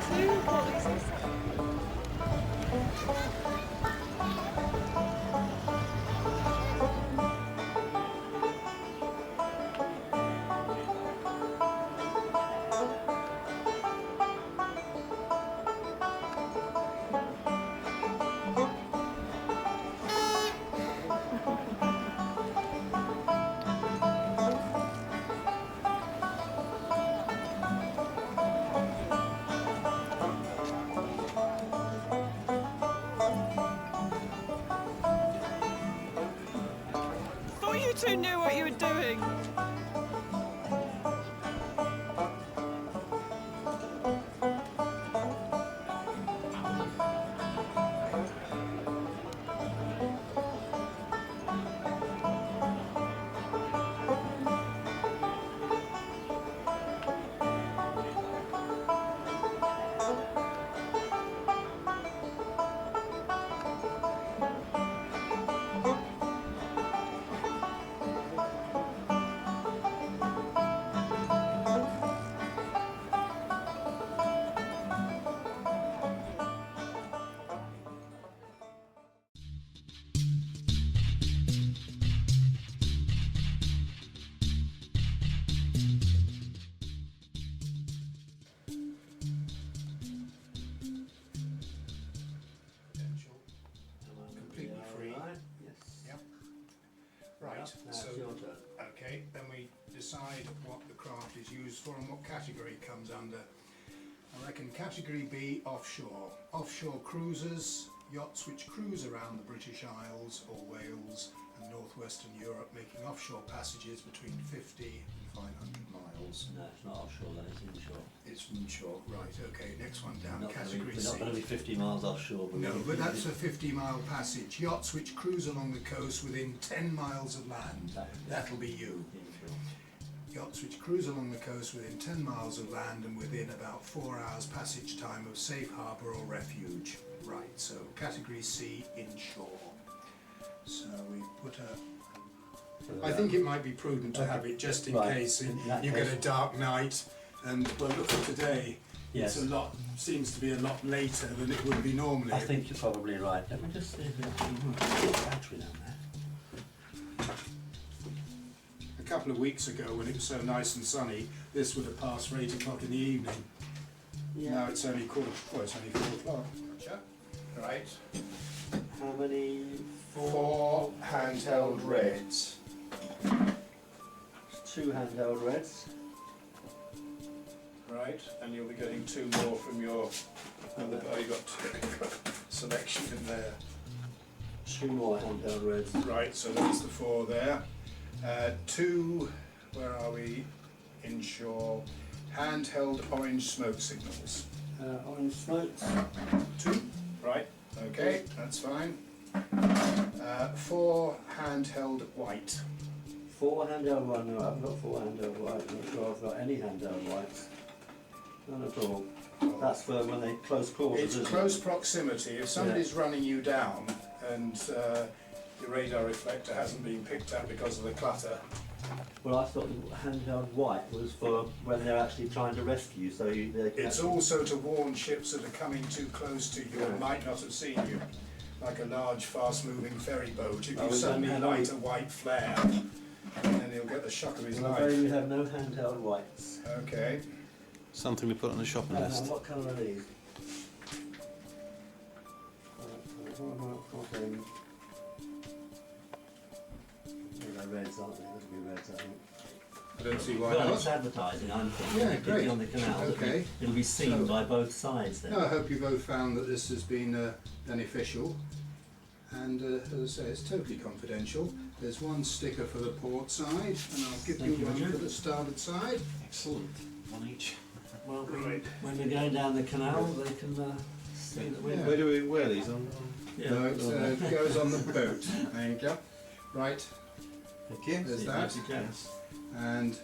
two boxes. You two knew what you were doing. Completely free. Right. Yes. Yep. Right, so okay, then we decide what the craft is used for and what category it comes under. I reckon category B, offshore. Offshore cruisers, yachts which cruise around the British Isles or Wales and northwestern Europe, making offshore passages between 50 and 500 miles. No, it's not offshore, then it's inshore. It's inshore, right, okay, next one down, We're category not going to be C. 50 miles offshore. But No, but that's a 50-mile passage. Yachts which cruise along the coast within 10 miles of land. That'll be you. Inshore. Yachts which cruise along the coast within 10 miles of land and within about 4 hours passage time of safe harbour or refuge. Right, so category C, inshore. So we put a... I think it might be prudent to have it just in case you get a dark night, and well, look at today. Yes. It's seems to be a lot later than it would be normally. I think you're probably right. Let me just see if we actually put a battery down there. A couple of weeks ago, when it was so nice and sunny, this would have passed for 8 o'clock in the evening. Yeah. Now it's only it's only 4 o'clock. Gotcha. Right. How many? 4 handheld reds. 2 handheld reds. Right, and you'll be getting 2 more from your other. Oh, you got selection in there. 2 more handheld reds. Right, so that's the 4 there. 2. Where are we? Inshore. Handheld orange smoke signals. Orange smokes. 2. Right. Okay, that's fine. 4 handheld white. 4 handheld white. No, I haven't got 4 handheld white. I'm not sure I've got any handheld whites. None at all. That's for when they close quarters. It's close proximity. If somebody's running you down and your radar reflector hasn't been picked up because of the clutter. Well, I thought the handheld white was for when they're actually trying to rescue. So It's also to warn ships that are coming too close to you and might not have seen you. Like a large, fast-moving ferry boat. If you suddenly light a white flare, then he'll get the shock of his life. We have no handheld whites. Okay. Something we put on the shopping And list. what colour are these? They're reds, aren't they? They'll be reds, I think. I don't see why Well, it's not. advertising, I'm thinking. Yeah, Particularly great. on the canal. Okay. It'll be seen So- by both sides then. I hope you both found that this has been beneficial. And as I say, it's totally confidential. There's one sticker for the port side, and I'll give Thank you you, one Richard. for the starboard side. Excellent. One each. Well, Right. when we're going down the canal, they can see that we're... Yeah. Where do we wear these on? Yeah. No, it goes on the boat. There you go. Right, Thank you. there's that. And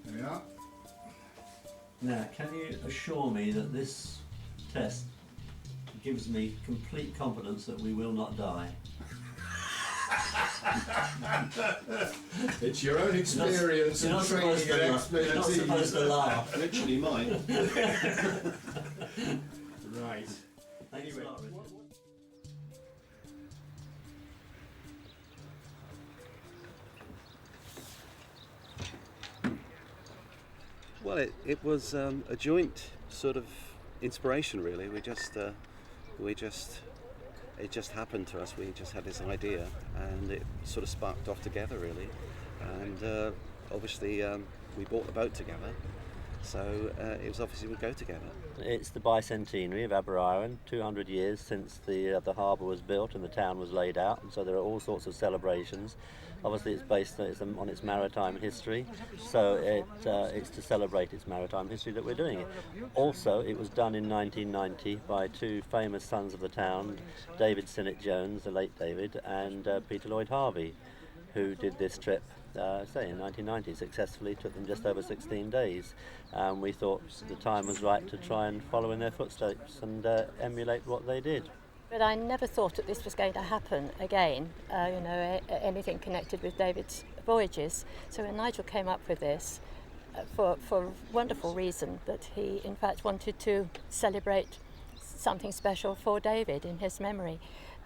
there we are. Now, can you assure me that this test gives me complete confidence that we will not die? It's your own experience You're and not training supposed and to laugh. expertise. You're not supposed to laugh. Literally mine. Right. Thanks a lot, Richard. Well, it was a joint sort of inspiration, really. It just happened to us. We just had this idea, and it sort of sparked off together, really. And obviously, we bought the boat together, so it was obviously we'd go together. It's the Bi-Centenary of Aberaeron, 200 years since the harbour was built and the town was laid out, and so there are all sorts of celebrations. Obviously it's based on its maritime history, so it's to celebrate its maritime history that we're doing it. Also, it was done in 1990 by two famous sons of the town, David Sinnett Jones, the late David, and Peter Lloyd Harvey, who did this trip say in 1990 successfully. Took them just over 16 days. We thought the time was right to try and follow in their footsteps and emulate what they did. But I never thought that this was going to happen again, anything connected with David's voyages. So when Nigel came up with this, for a wonderful reason, that he in fact wanted to celebrate something special for David in his memory.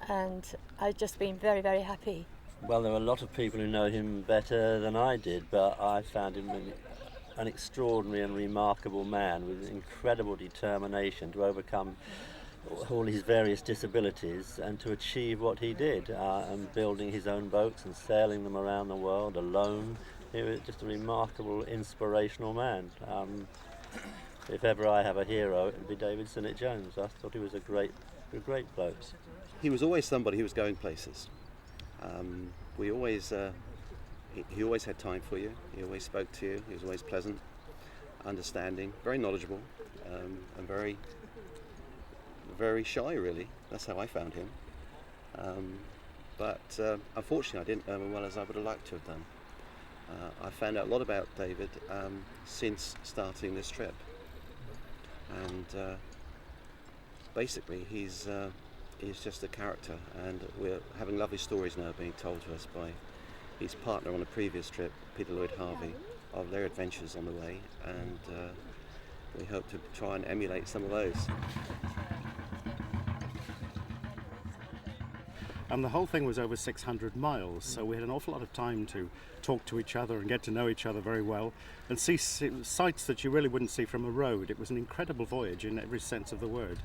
And I've just been very, very happy. Well, there are a lot of people who know him better than I did, but I found him an extraordinary and remarkable man with incredible determination to overcome all his various disabilities and to achieve what he did, and building his own boats and sailing them around the world alone. He was just a remarkable, inspirational man. If ever I have a hero, it would be David Sinnett Jones. I thought he was a great bloke. He was always somebody who was going places. He always had time for you. He always spoke to you. He was always pleasant, understanding, very knowledgeable, and very, very shy, really. That's how I found him. But unfortunately, I didn't know him as well as I would have liked to have done. I found out a lot about David since starting this trip, and basically he's just a character, and we're having lovely stories now being told to us by his partner on a previous trip, Peter Lloyd Harvey, of their adventures on the way, and we hope to try and emulate some of those. And the whole thing was over 600 miles, so we had an awful lot of time to talk to each other and get to know each other very well and see sights that you really wouldn't see from a road. It was an incredible voyage in every sense of the word.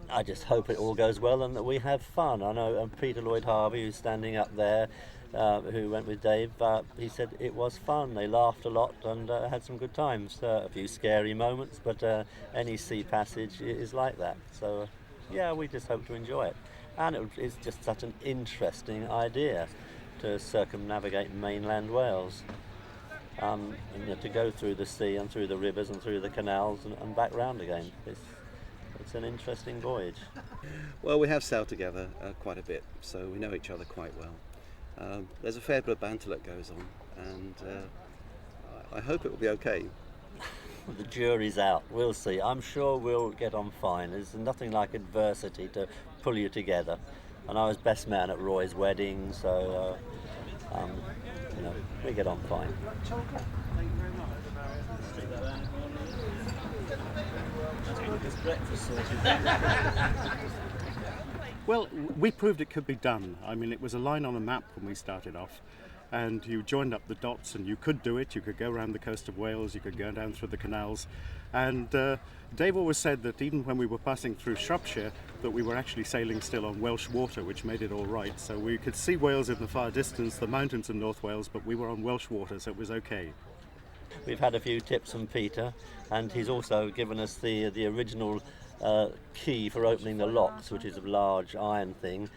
I just hope it all goes well and that we have fun. I know Peter Lloyd Harvey, who's standing up there, who went with Dave, he said it was fun. They laughed a lot and had some good times. A few scary moments, but any sea passage is like that. So yeah, we just hope to enjoy it. And it's just such an interesting idea to circumnavigate mainland Wales. And, to go through the sea and through the rivers and through the canals and back round again. It's an interesting voyage. Well, we have sailed together quite a bit, so we know each other quite well. There's a fair bit of banter that goes on, and I hope it will be okay. The jury's out, we'll see. I'm sure we'll get on fine. There's nothing like adversity to pull you together. And I was best man at Roy's wedding, so we get on fine. Well, we proved it could be done. I mean, it was a line on a map when we started off, and you joined up the dots and you could do it. You could go around the coast of Wales, you could go down through the canals, and Dave always said that even when we were passing through Shropshire, that we were actually sailing still on Welsh water, which made it all right. So we could see Wales in the far distance, the mountains of North Wales, but we were on Welsh water, so it was okay. We've had a few tips from Peter, and he's also given us the original key for opening the locks, which is a large iron thing,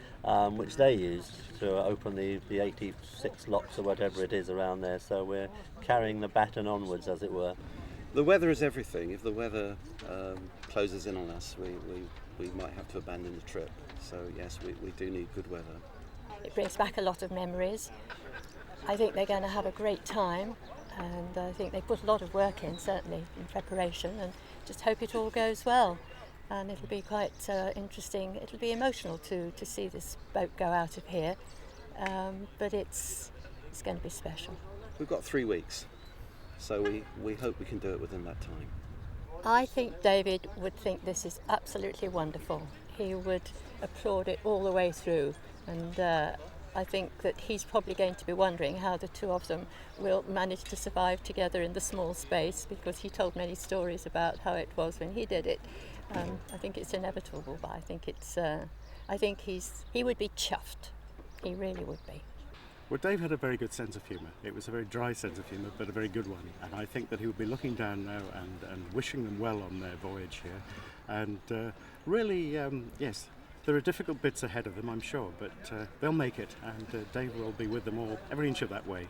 which they used to open the 86 locks or whatever it is around there. So we're carrying the baton onwards, as it were. The weather is everything. If the weather closes in on us, we might have to abandon the trip. So yes, we do need good weather. It brings back a lot of memories. I think they're going to have a great time, and I think they put a lot of work in, certainly, in preparation, and just hope it all goes well. And it'll be quite interesting. It'll be emotional to see this boat go out of here. but it's going to be special. We've got 3 weeks, so we hope we can do it within that time. I think David would think this is absolutely wonderful. He would applaud it all the way through, and I think that he's probably going to be wondering how the two of them will manage to survive together in the small space, because he told many stories about how it was when he did it. I think it's inevitable, but I think he would be chuffed. He really would be. Well, Dave had a very good sense of humour. It was a very dry sense of humour, but a very good one. And I think that he would be looking down now and wishing them well on their voyage here. And really, yes, there are difficult bits ahead of them, I'm sure, but they'll make it. And Dave will be with them all, every inch of that way.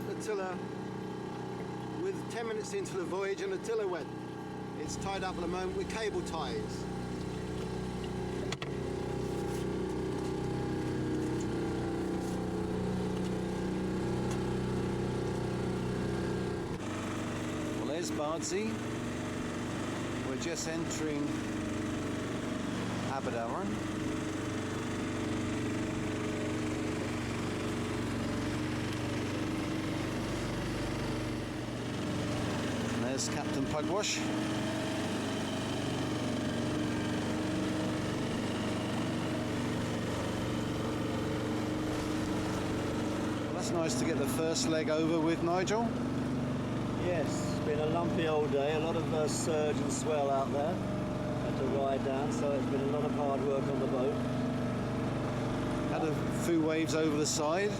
The tiller with 10 minutes into the voyage and the tiller went. It's tied up at the moment with cable ties. Well, there's Bardsey. We're just entering Aberaeron. There's Captain Pugwash. Well, that's nice to get the first leg over with, Nigel. Yes, it's been a lumpy old day, a lot of surge and swell out there. Had to ride down, so it's been a lot of hard work on the boat. Had a few waves over the side.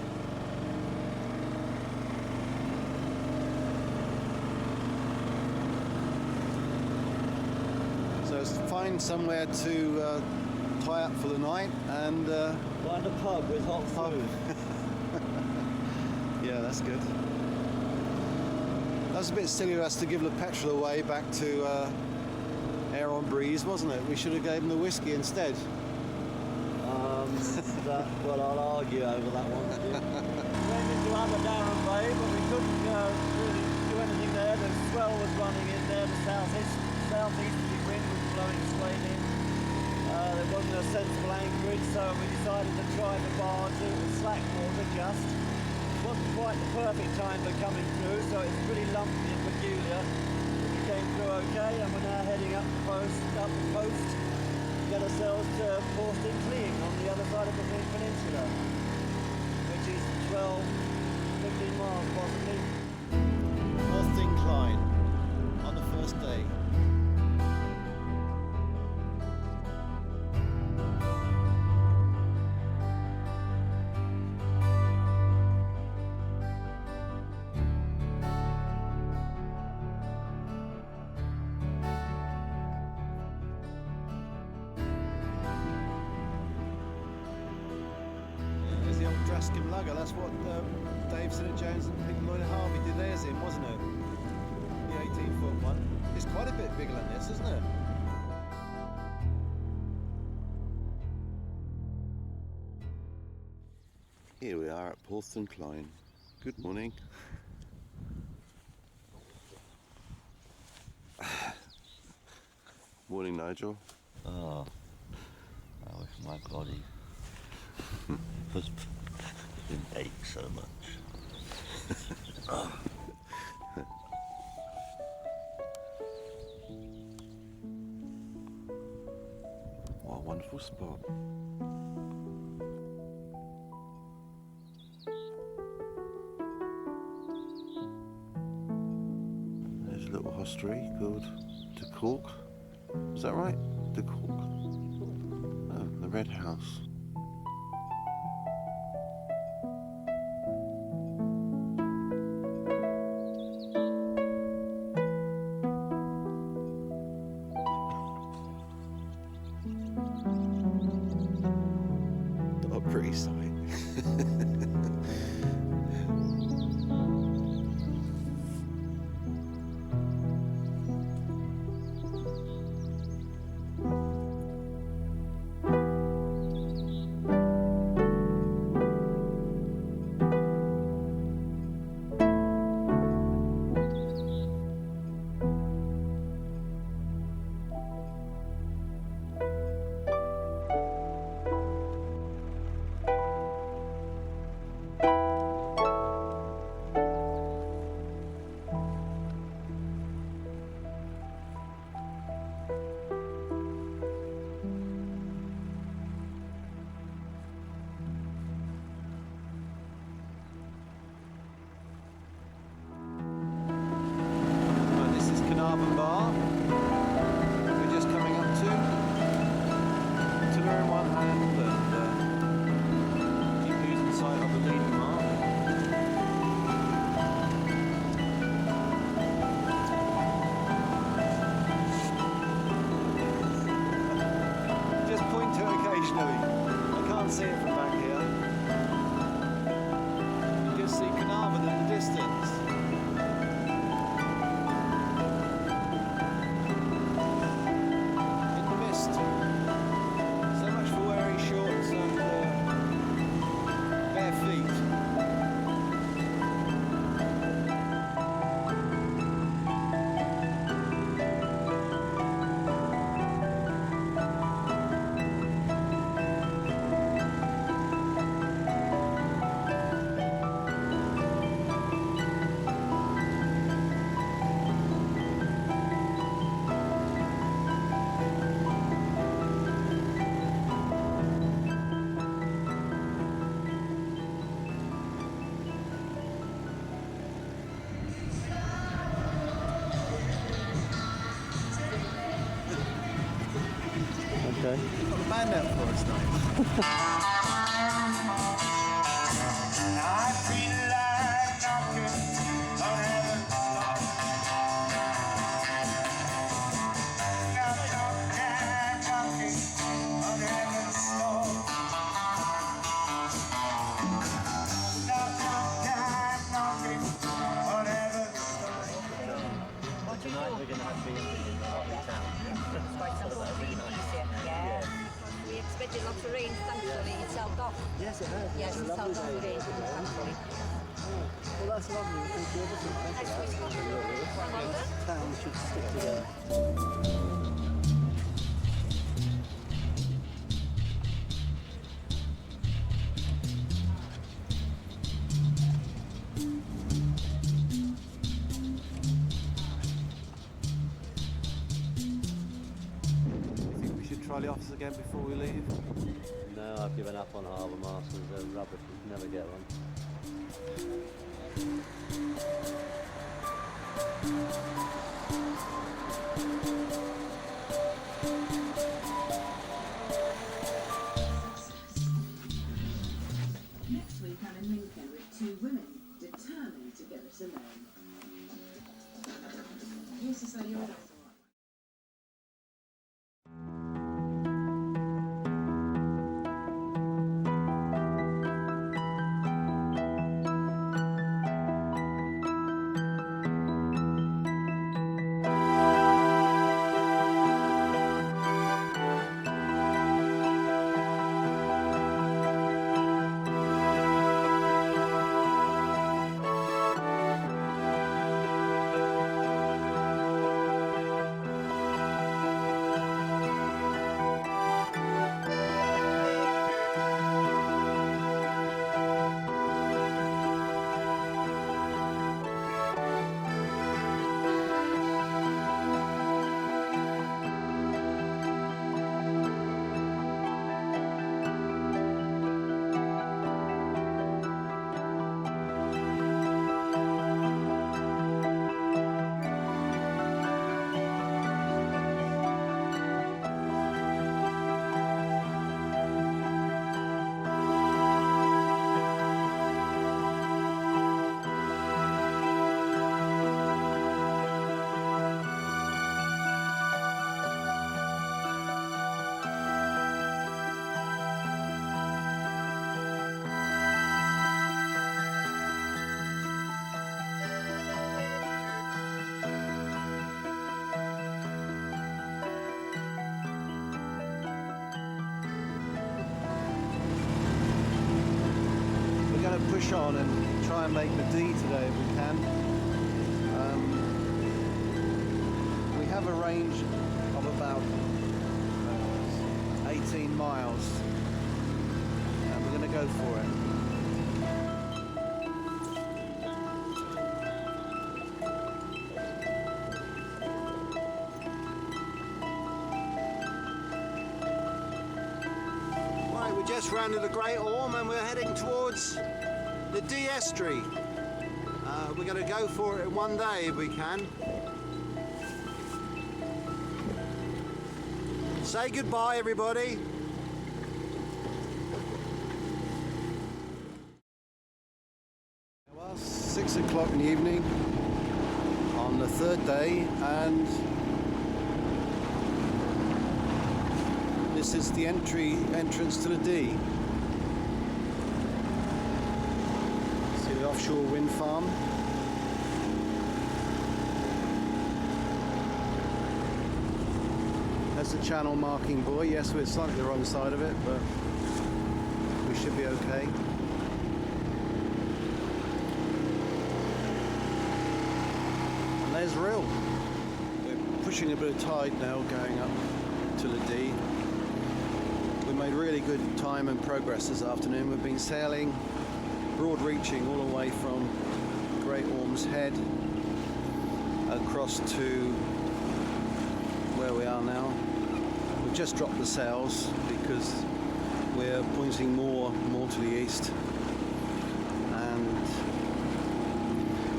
So it's to find somewhere to tie up for the night and Find a pub with hot food. Yeah, that's good. That was a bit silly of us to give the petrol away back to Air on Breeze, wasn't it? We should have gave them the whiskey instead. Well, I'll argue over that one. Went into Aberaeron Bay, but we couldn't really do anything there. The swell was running in there, the southeasterly wind was blowing straight in. There wasn't a sensible anchorage, so we decided to try the barge. It was slack water just. It wasn't quite the perfect time for coming through, so it's pretty lumpy and peculiar. We came through okay, and we're now heading up the coast, get us ourselves to Bi-Centenary on the other side of the peninsula, which is 12, 15 miles possibly. Fourth incline on the first day. There's the old Draskin lugger. That's what Dave Sinnott-Jones and Peter Lloyd Harvey did theirs in, wasn't it? The 18-foot one. It's quite a bit bigger than this, isn't it? Here we are at Bi-Centenary. Good morning. Morning, Nigel. Oh, I wish my body didn't ache so much. What a wonderful spot. There's a little hostelry called the Cork. Is that right? The Cork. Oh, the Red House. Pretty sight. Bar. We're just coming up to tiller in one hand and keep losing sight of the leading mark. Just point to it occasionally. I can't see it from back here. You just see Carnarvon in the distance. Okay. Got the band out for us tonight. Tonight we're going to have B&B in the heart of town. We expected lots of rain, thankfully it's held off. Yes, it has. Yes, it's held off the rain, thankfully. Well, that's lovely. Thank you ever so much. Town should stick together. try the office again before we leave? No, I've given up on harbour masters. They're rubbish. You never get one. Next week I'm in Lincoln with two women determined to get us alone. Here's to say you're all right. Push on and try and make the D today if we can. We have a range of about 18 miles and we're going to go for it. Right, we just rounded the Great Orme and we're heading towards the D estuary. We're going to go for it in one day if we can. Say goodbye, everybody. Well, 6 o'clock in the evening on the third day, and this is the entrance to the D. The offshore wind farm. That's the channel marking buoy. Yes, we're slightly the wrong side of it, but we should be okay. And there's Rill. We're pushing a bit of tide now going up to the D. We made really good time and progress this afternoon. We've been sailing broad reaching all the way from Great Orme's head across to where we are now. We've just dropped the sails because we're pointing more to the east, and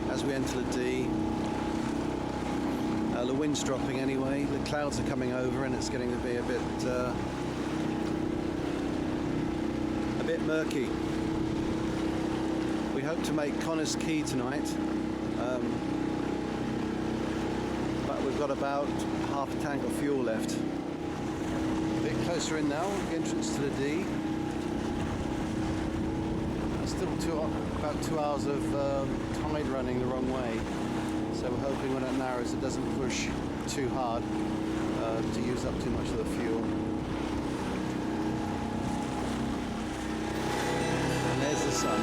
as we enter the D, the wind's dropping anyway, the clouds are coming over and it's getting to be a bit murky. We hope to make Connors Key tonight, but we've got about half a tank of fuel left. A bit closer in now, the entrance to the D. Still about 2 hours of tide running the wrong way, so we're hoping when it narrows it doesn't push too hard to use up too much of the fuel. And there's the sun.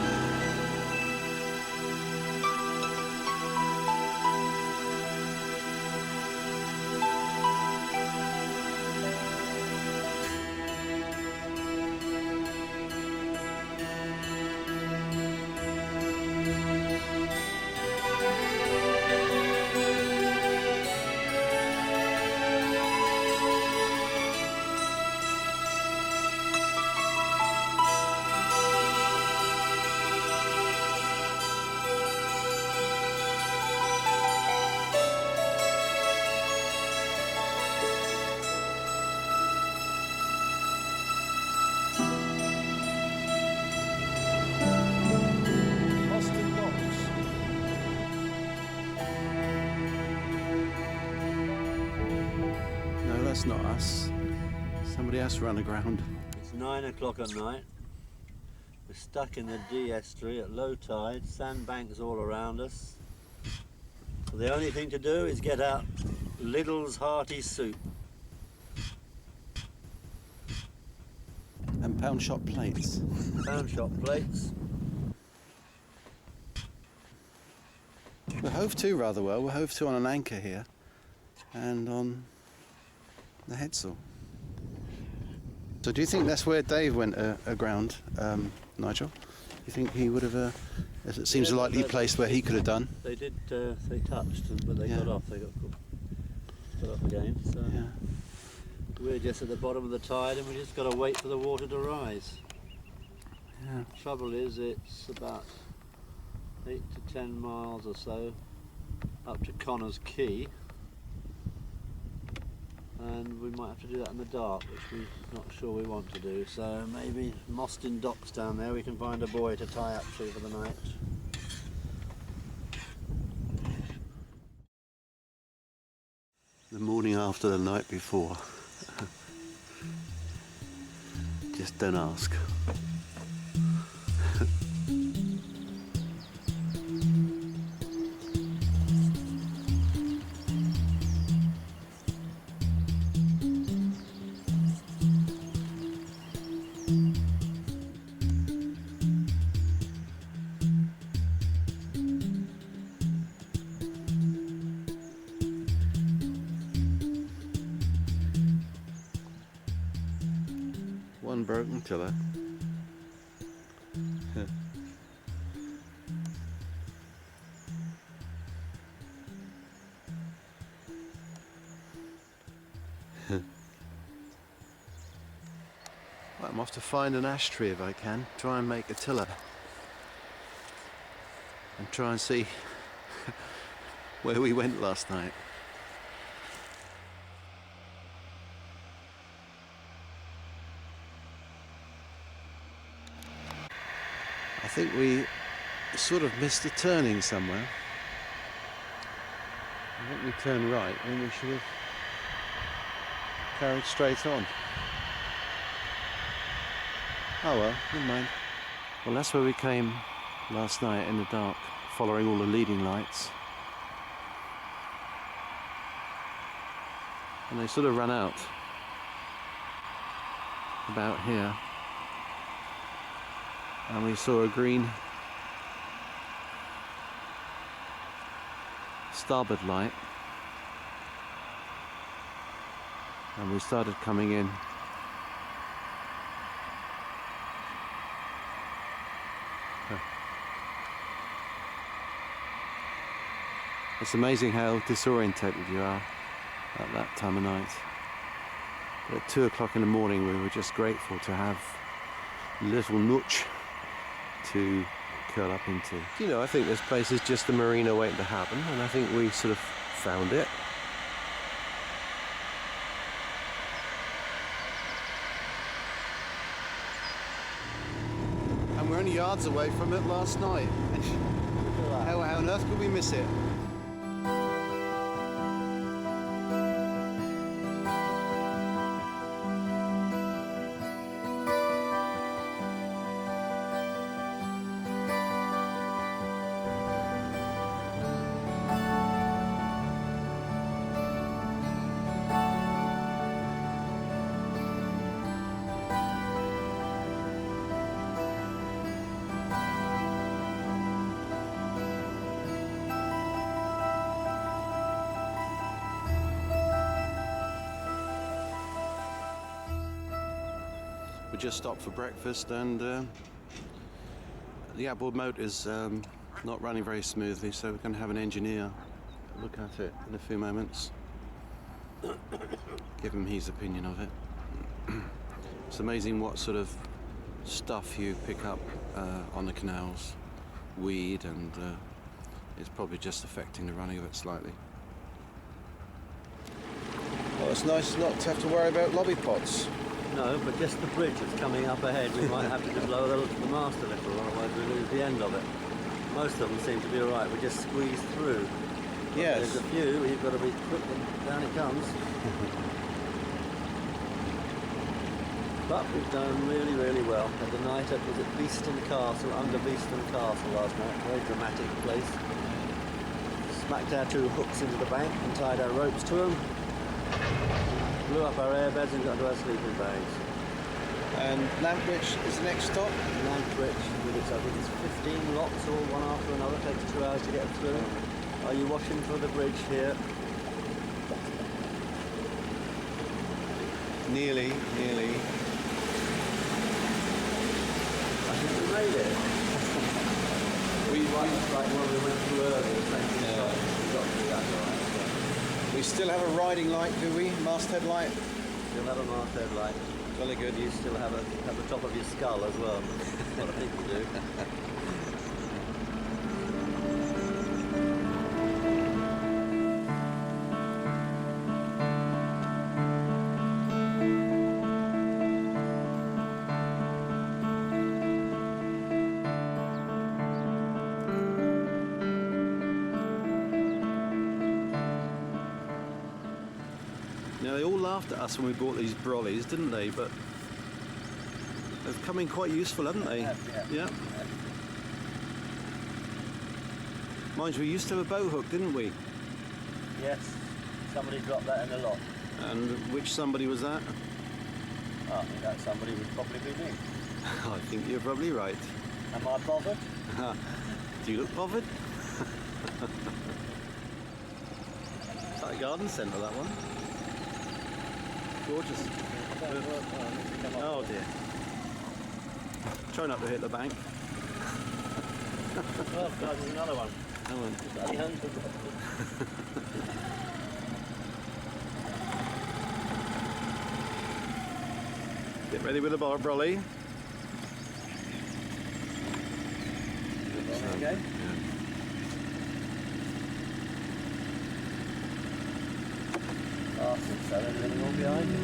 that's not us. Somebody else run aground. It's 9 o'clock at night. We're stuck in the Dee estuary at low tide, sandbanks all around us. The only thing to do is get out Lidl's hearty soup. And pound shop plates. Pound shop plates. We're hove to rather well. We're hove to on an anchor here and on the headsail. So do you think that's where Dave went aground, Nigel? Do you think he would have, as it seems a likely place where he could have done? They did, they touched, but they got off. They got off again. So Yeah. we're just at the bottom of the tide and we just got to wait for the water to rise. Yeah. Trouble is, it's about 8 to 10 miles or so up to Connor's Quay, and we might have to do that in the dark, which we're not sure we want to do. So maybe Mostyn Docks down there, we can find a buoy to tie up to for the night. The morning after the night before. Just don't ask. One broken tiller. Well, I'm off to find an ash tree if I can, try and make a tiller and try and see where we went last night. I think we sort of missed a turning somewhere. I think we turned right and we should have carried straight on. Oh well, never mind. Well, that's where we came last night in the dark, following all the leading lights. And they sort of ran out about here. And we saw a green starboard light, and we started coming in. It's amazing how disorientated you are at that time of night. But at 2 o'clock in the morning we were just grateful to have a little nooch to curl up into. You know, I think this place is just a marina waiting to happen, and I think we sort of found it. And we're only yards away from it last night. How on earth could we miss it? We just stopped for breakfast, and the outboard motor is not running very smoothly, so we're going to have an engineer look at it in a few moments, give him his opinion of it. It's amazing what sort of stuff you pick up on the canals, weed, and it's probably just affecting the running of it slightly. Well, it's nice not to have to worry about lobby pots. No, but just the bridge that's coming up ahead, we might have to just lower the mast a little, otherwise we lose the end of it. Most of them seem to be alright, we just squeeze through. But yes. There's a few, you've got to be quick, and down it comes. But we've done really, really well. Had the night at, was it Beeston Castle, under Beeston Castle last night. Very dramatic place. Smacked our 2 hooks into the bank and tied our ropes to them. Blew up our airbeds and got into our sleeping bags. And Lampwich is the next stop. Lampwich, with its, I think it's 15 locks all one after another. Takes 2 hours to get through. Are you watching for the bridge here? Nearly. I think we made it. we like when we went too early. We got through that alright. We still have a riding light, do we? Masthead light. Still have a masthead light. Jolly good. You still have the top of your skull as well. What I think you do. Now they all laughed at us when we bought these brollies, didn't they? But they've come in quite useful, haven't they? Yeah. Mind you, we used to have a boat hook, didn't we? Yes. Somebody dropped that in the lot. And which somebody was that? I think that somebody would probably be me. I think you're probably right. Am I bothered? Do you look bothered? It's like a garden centre, that one. Gorgeous. Oh dear. Try not to hit the bank. Oh God, there's another one. Get ready with the bar brolly. Okay. So everything all behind you.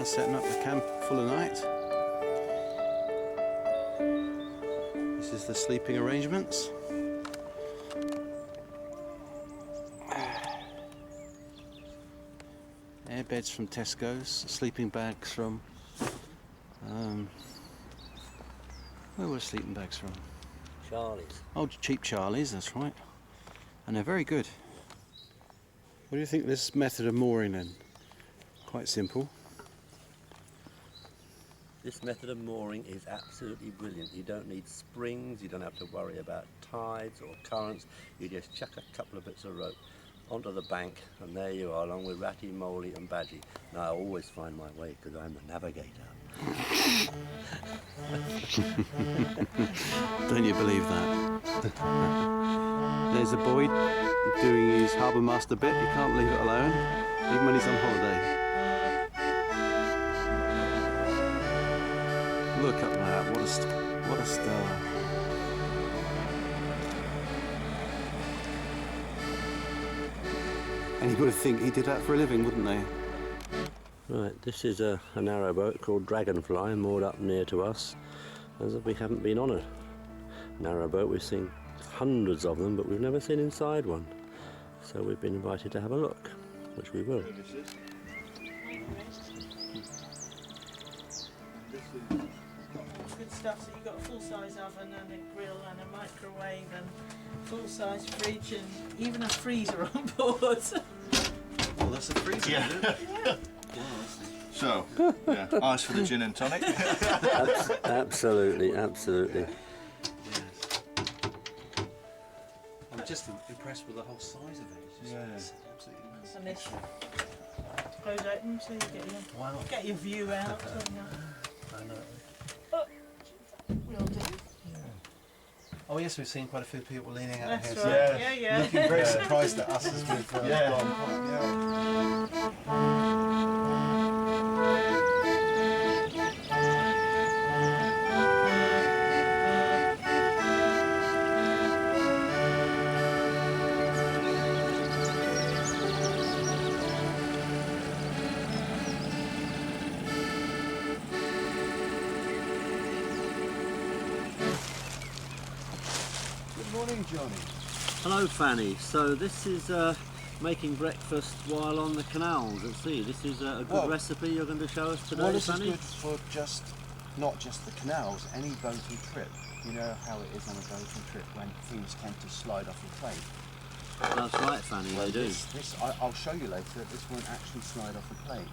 Setting up the camp for the night. This is the sleeping arrangements. Air beds from Tesco's, sleeping bags from where were sleeping bags from? Charlie's. Oh, cheap Charlie's, that's right. And they're very good. What do you think of this method of mooring then? Quite simple. This method of mooring is absolutely brilliant. You don't need springs, you don't have to worry about tides or currents. You just chuck a couple of bits of rope onto the bank and there you are, along with Ratty, Moley and Badgie. Now I always find my way because I'm the navigator. Don't you believe that? There's a boy doing his harbour master bit. You can't leave it alone, even when he's on holiday. Look at that, what a star. Anybody would think he did that for a living, wouldn't they? Right, this is a narrowboat called Dragonfly, moored up near to us, as if we haven't been on a narrowboat. We've seen hundreds of them, but we've never seen inside one. So we've been invited to have a look. which we will. Good stuff. So you've got a full-size oven and a grill and a microwave and full-size fridge and even a freezer on board. Well, that's a freezer, Yeah. isn't it? Yeah. So, yeah, ice for the gin and tonic. Absolutely, absolutely. I'm just impressed with the whole size of it. It's just absolutely massive. And this close open so you get your view out. I know. Will do. Oh yes, we've seen quite a few people leaning out That's here. right. Yeah, yeah. Looking very surprised at us as we've gone. Yeah. Good morning, Johnny. Hello, Fanny. So this is making breakfast while on the canals at sea. This is a good Well, recipe you're going to show us today, Well, this Fanny? is good for not just the canals, any boating trip. You know how it is on a boating trip when things tend to slide off your plate. That's right, Fanny, they do. I'll show you later, this won't actually slide off the plate.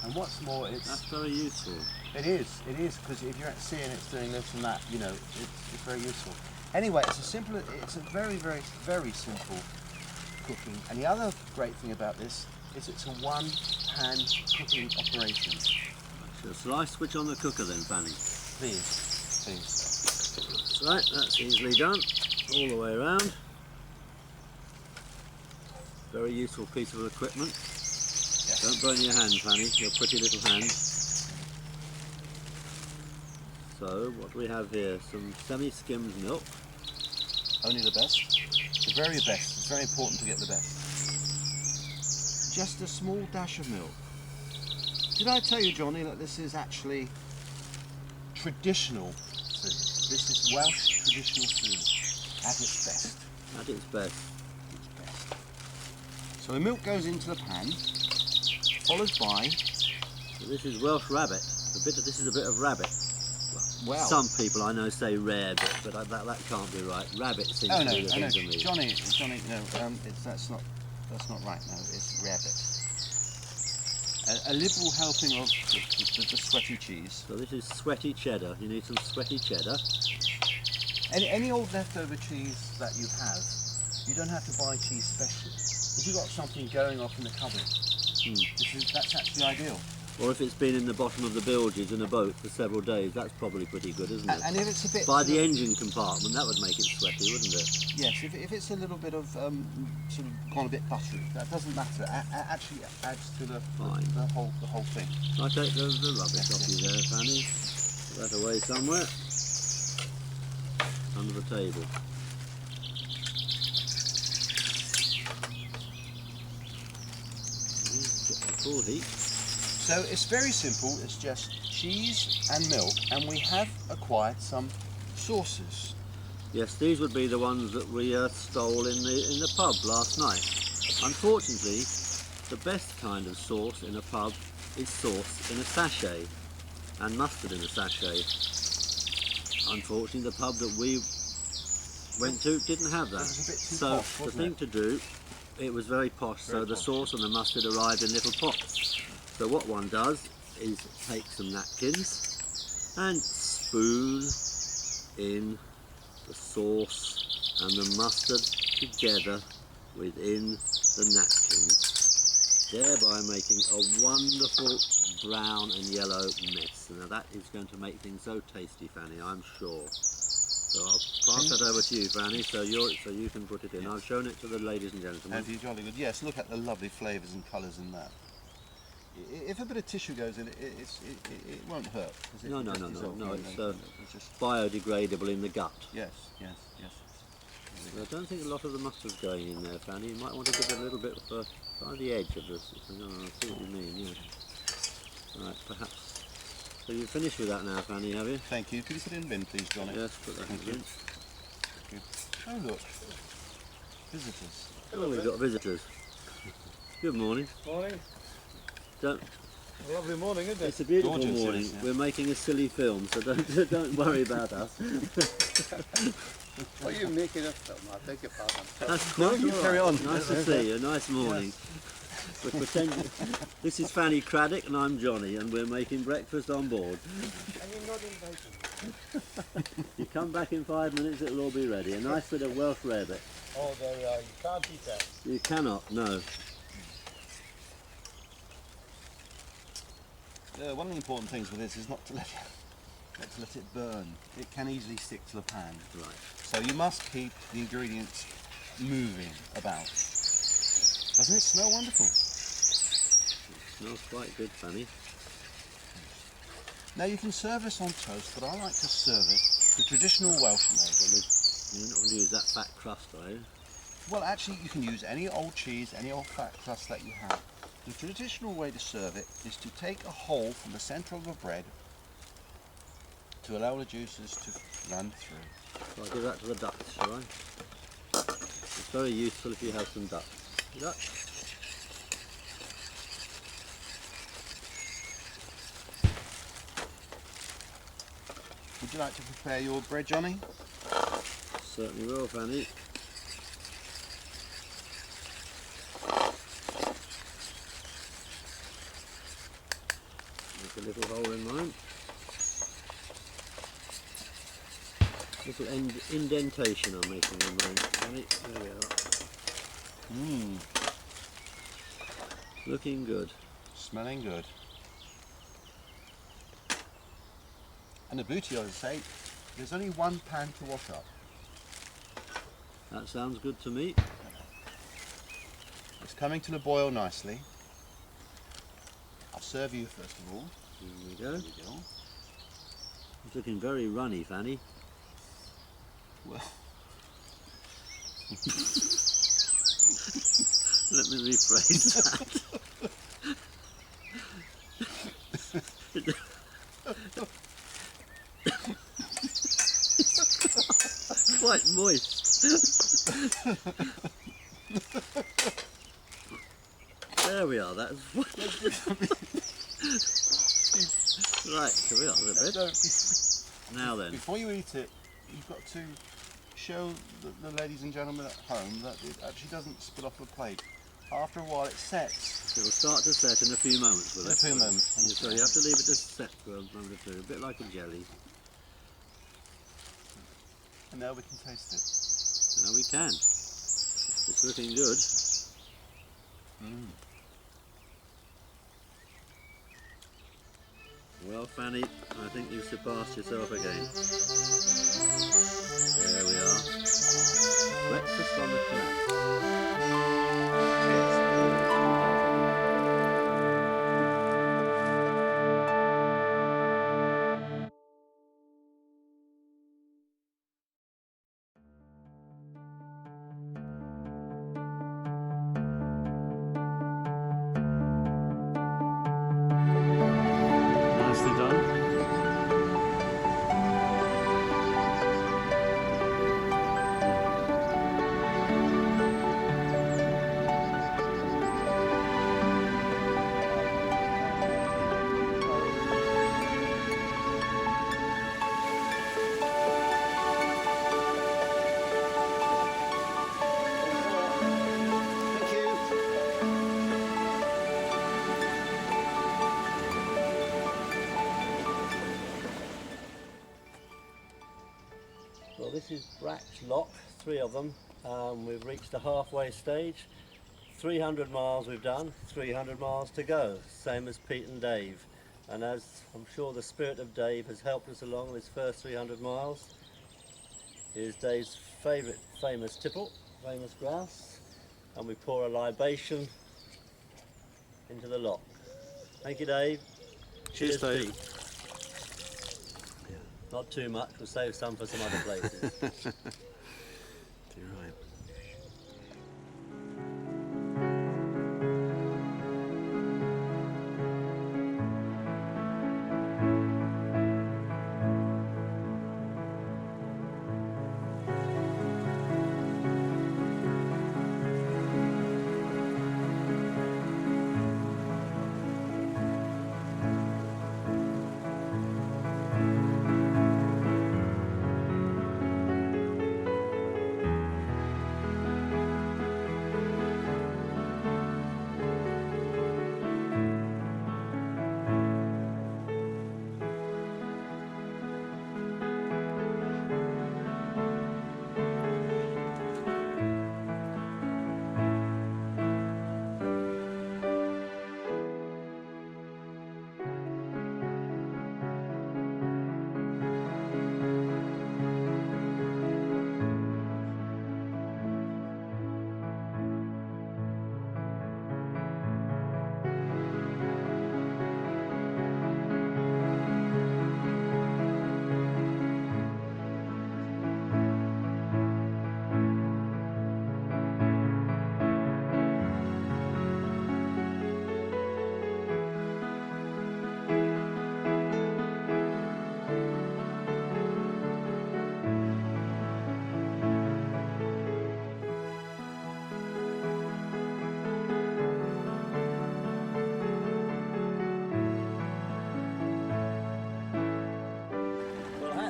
And what's more, That's very useful. It is, because if you're at sea and it's doing this and that, you know, it's very useful. Anyway, it's a very, very, very simple cooking. And the other great thing about this is it's a one-pan cooking operation. So shall I switch on the cooker then, Fanny? Please. Right, that's easily done, all the way around. Very useful piece of equipment. Yes. Don't burn your hand, Fanny, your pretty little hand. So, what do we have here? Some semi-skimmed milk. Only the best. The very best. It's very important to get the best. Just a small dash of milk. Did I tell you, Johnny, that this is actually traditional food? This is Welsh traditional food at its best. At its best. So the milk goes into the pan, followed by... So this is Welsh rabbit. This is a bit of rabbit. Well, some people I know say rare bit, but that can't be right. Rabbit seems to be the thing to me. Johnny, no, that's not right. No, it's rabbit. A liberal helping of the sweaty cheese. So this is sweaty cheddar. You need some sweaty cheddar. Any old leftover cheese that you have, you don't have to buy cheese specially. If you've got something going off in the cupboard, that's actually ideal. Or if it's been in the bottom of the bilges in a boat for several days, that's probably pretty good, isn't it? And if it's a bit... By the engine compartment, that would make it sweaty, wouldn't it? Yes, if it's a little bit of, sort of gone a bit buttery, that doesn't matter. It actually adds to the whole thing. I take the rubbish off you there, Fanny. Put that away somewhere. Under the table. Get the full heat. So it's very simple, it's just cheese and milk, and we have acquired some sauces. Yes, these would be the ones that we stole in the pub last night. Unfortunately, the best kind of sauce in a pub is sauce in a sachet, and mustard in a sachet. Unfortunately, the pub that we went to didn't have that. It was a bit too so posh, the wasn't thing it? to do, it was very posh, so the sauce and the mustard arrived in little pots. So what one does is take some napkins and spoon in the sauce and the mustard together within the napkins, thereby making a wonderful brown and yellow mess. Now that is going to make things so tasty, Fanny, I'm sure. So I'll pass that over to you, Fanny, so you can put it in. I've shown it to the ladies and gentlemen. Have you, jolly good? Yes, look at the lovely flavours and colours in that. If a bit of tissue goes in, it won't hurt. No, it's just biodegradable in the gut. Yes. I don't think a lot of the mustard's going in there, Fanny. You might want to give it a little bit by the edge of this. I see what you mean, yes. Right, perhaps. So you've finished with that now, Fanny, have you? Thank you. Could you put it in the bin, please, Johnny? Yes, put that in the bin. Oh, look. Visitors. Oh, we've got visitors. Good morning. Morning. Don't. A lovely morning, isn't it? It's a beautiful Gorgeous, morning. yes, yeah. We're making a silly film, so don't worry about us. Are you making a film? I beg your pardon. That's No, quite you all carry right. on. Nice to see you. Nice morning. We're pretending. This is Fanny Craddock and I'm Johnny, and we're making breakfast on board. And you're not inviting. You come back in 5 minutes, it'll all be ready. A nice bit of Welsh rarebit. Oh, there we are. You can't eat that. You cannot, no. One of the important things with this is not to let it burn. It can easily stick to the pan. Right. So you must keep the ingredients moving about. Doesn't it smell wonderful? It smells quite good, Fanny. Now you can serve this on toast, but I like to serve it the traditional Welsh way. You're not going to use that fat crust, are you? Well, actually, you can use any old cheese, any old fat crust that you have. The traditional way to serve it is to take a hole from the centre of a bread to allow the juices to run through. So I'll give that to the ducks, shall I? It's very useful if you have some ducks. Ducks. Would you like to prepare your bread, Johnny? Certainly will, Fanny. Make a little hole in mine. Little indentation I'm making in mine. Fanny. There we are. Mmm, Looking good. smelling good. And the beauty, I say, there's only one pan to wash up. That sounds good to me. It's coming to the boil nicely. I'll serve you first of all. Here we go. There we go. It's looking very runny, Fanny. Well, Let me rephrase that. Quite moist. There we are. That's right. Here we are. A bit. Now then. Before you eat it, you've got to show the ladies and gentlemen at home that it actually doesn't spill off the plate. After a while, it sets. It will start to set in a few moments, will In it? a few moments. So you have to leave it to set for a moment or two, a bit like a jelly. And now we can taste it. Now we can. It's looking good. Mm. Well, Fanny, I think you've surpassed yourself again. There we are. Breakfast on the canal. Nicely done. Thank you. Well, this is Brack's Lock, 3 of them. We've reached the halfway stage. 300 miles we've done, 300 miles to go, same as Pete and Dave. And as I'm sure the spirit of Dave has helped us along this first 300 miles, here's Dave's favourite famous tipple, famous grouse, and we pour a libation into the lock. Thank you, Dave. Cheers, Dave. Pete. Not too much, we'll save some for some other places. You're right.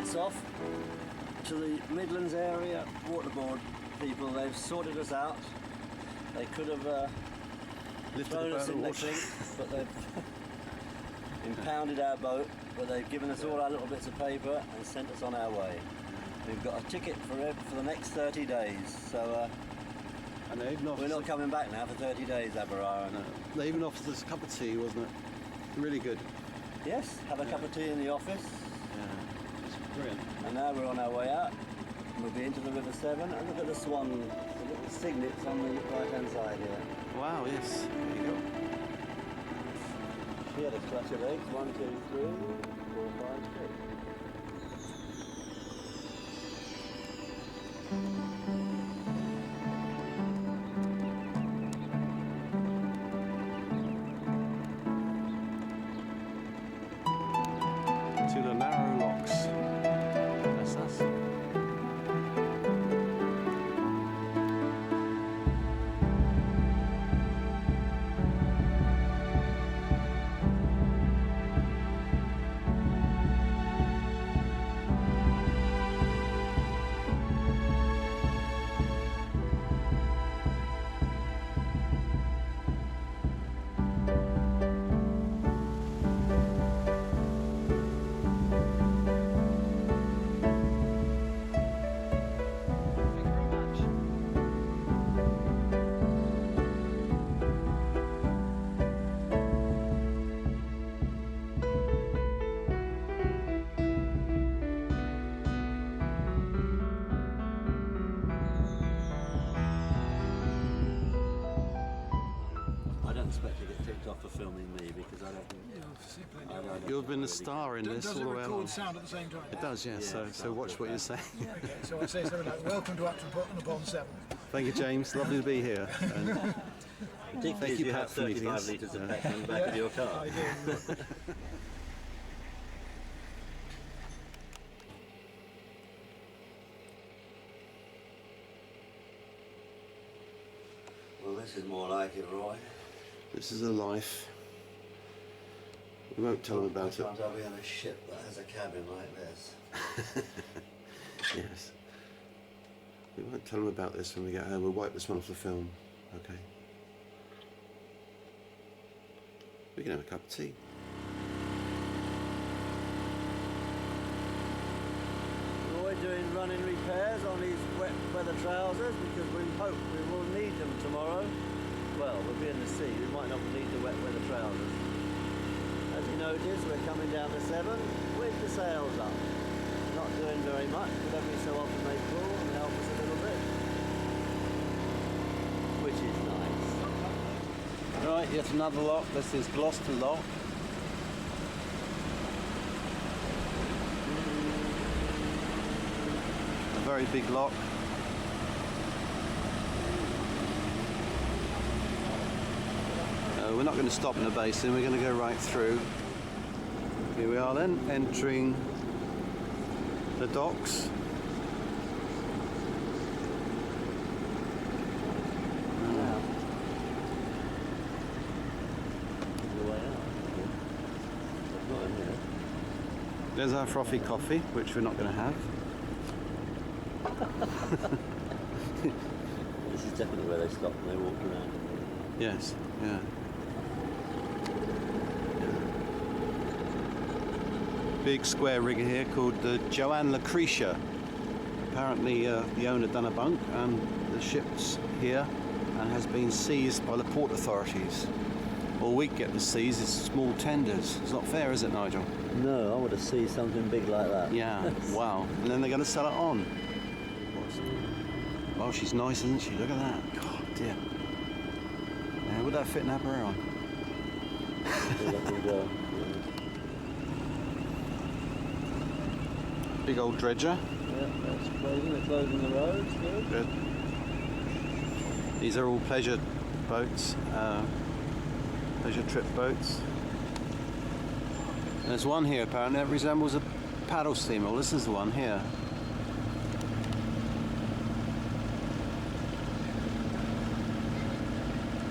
hats off to the Midlands area waterboard people. They've sorted us out. They could have thrown us in the clink, but they've impounded our boat, but they've given us all our little bits of paper and sent us on our way. We've got a ticket for the next 30 days, so and they even we're not coming back now for 30 days, Aberaeron. No. They even offered us a cup of tea, wasn't it? Really good. Yes, have a cup of tea in the office. Yeah, it's brilliant. And now we're on our way out. We'll be into the River Severn, and look at the swan, the little signets on the right-hand side here. Wow, yes, there you go. She had a clutch of eggs, 1, 2, 3, 4, 5, 6. To the narrow locks. That's us. For filming me because I don't think You've been the star in this all Does it the way record along. sound at the same time? It does, yes. So watch what you're saying. Okay, so I say something like, welcome to Upton 7. Thank you, James. Lovely to be here. And thank you, Pat, for meeting us. 35 litres of petrol in the back of your car. I do. Well, this is more like it, Roy. This is a life. We won't tell them about it. Sometimes I'll be on a ship that has a cabin like this. Yes. We won't tell them about this when we get home. We'll wipe this one off the film. Okay. We can have a cup of tea. Roy doing running repairs on his wet weather trousers because we hope we will need them tomorrow. Well, we'll be in the sea. We might not need the wet weather trousers. As you notice, we're coming down the Severn with the sails up. Not doing very much, but every so often they pull and help us a little bit, which is nice. Right, yet another lock. This is Gloucester Lock. A very big lock. We're not going to stop in the basin, we're going to go right through. Here we are then, entering the docks. There's our frothy coffee, which we're not going to have. This is definitely where they stop and they walk around. Yes, yeah. Big square rigger here called the Joanne Lucretia. Apparently the owner done a bunk and the ship's here and has been seized by the port authorities. All we get to seize is small tenders. It's not fair, is it, Nigel? No, I want to see something big like that. Yeah, wow. And then they're going to sell it on. Oh, she's nice, isn't she? Look at that. God, dear. Yeah, would that fit in Aberaeron? Big old dredger. Yeah, that's closing. They're closing the roads. Good. Good. These are all pleasure boats, pleasure trip boats. There's one here apparently that resembles a paddle steamer. Well, this is the one here.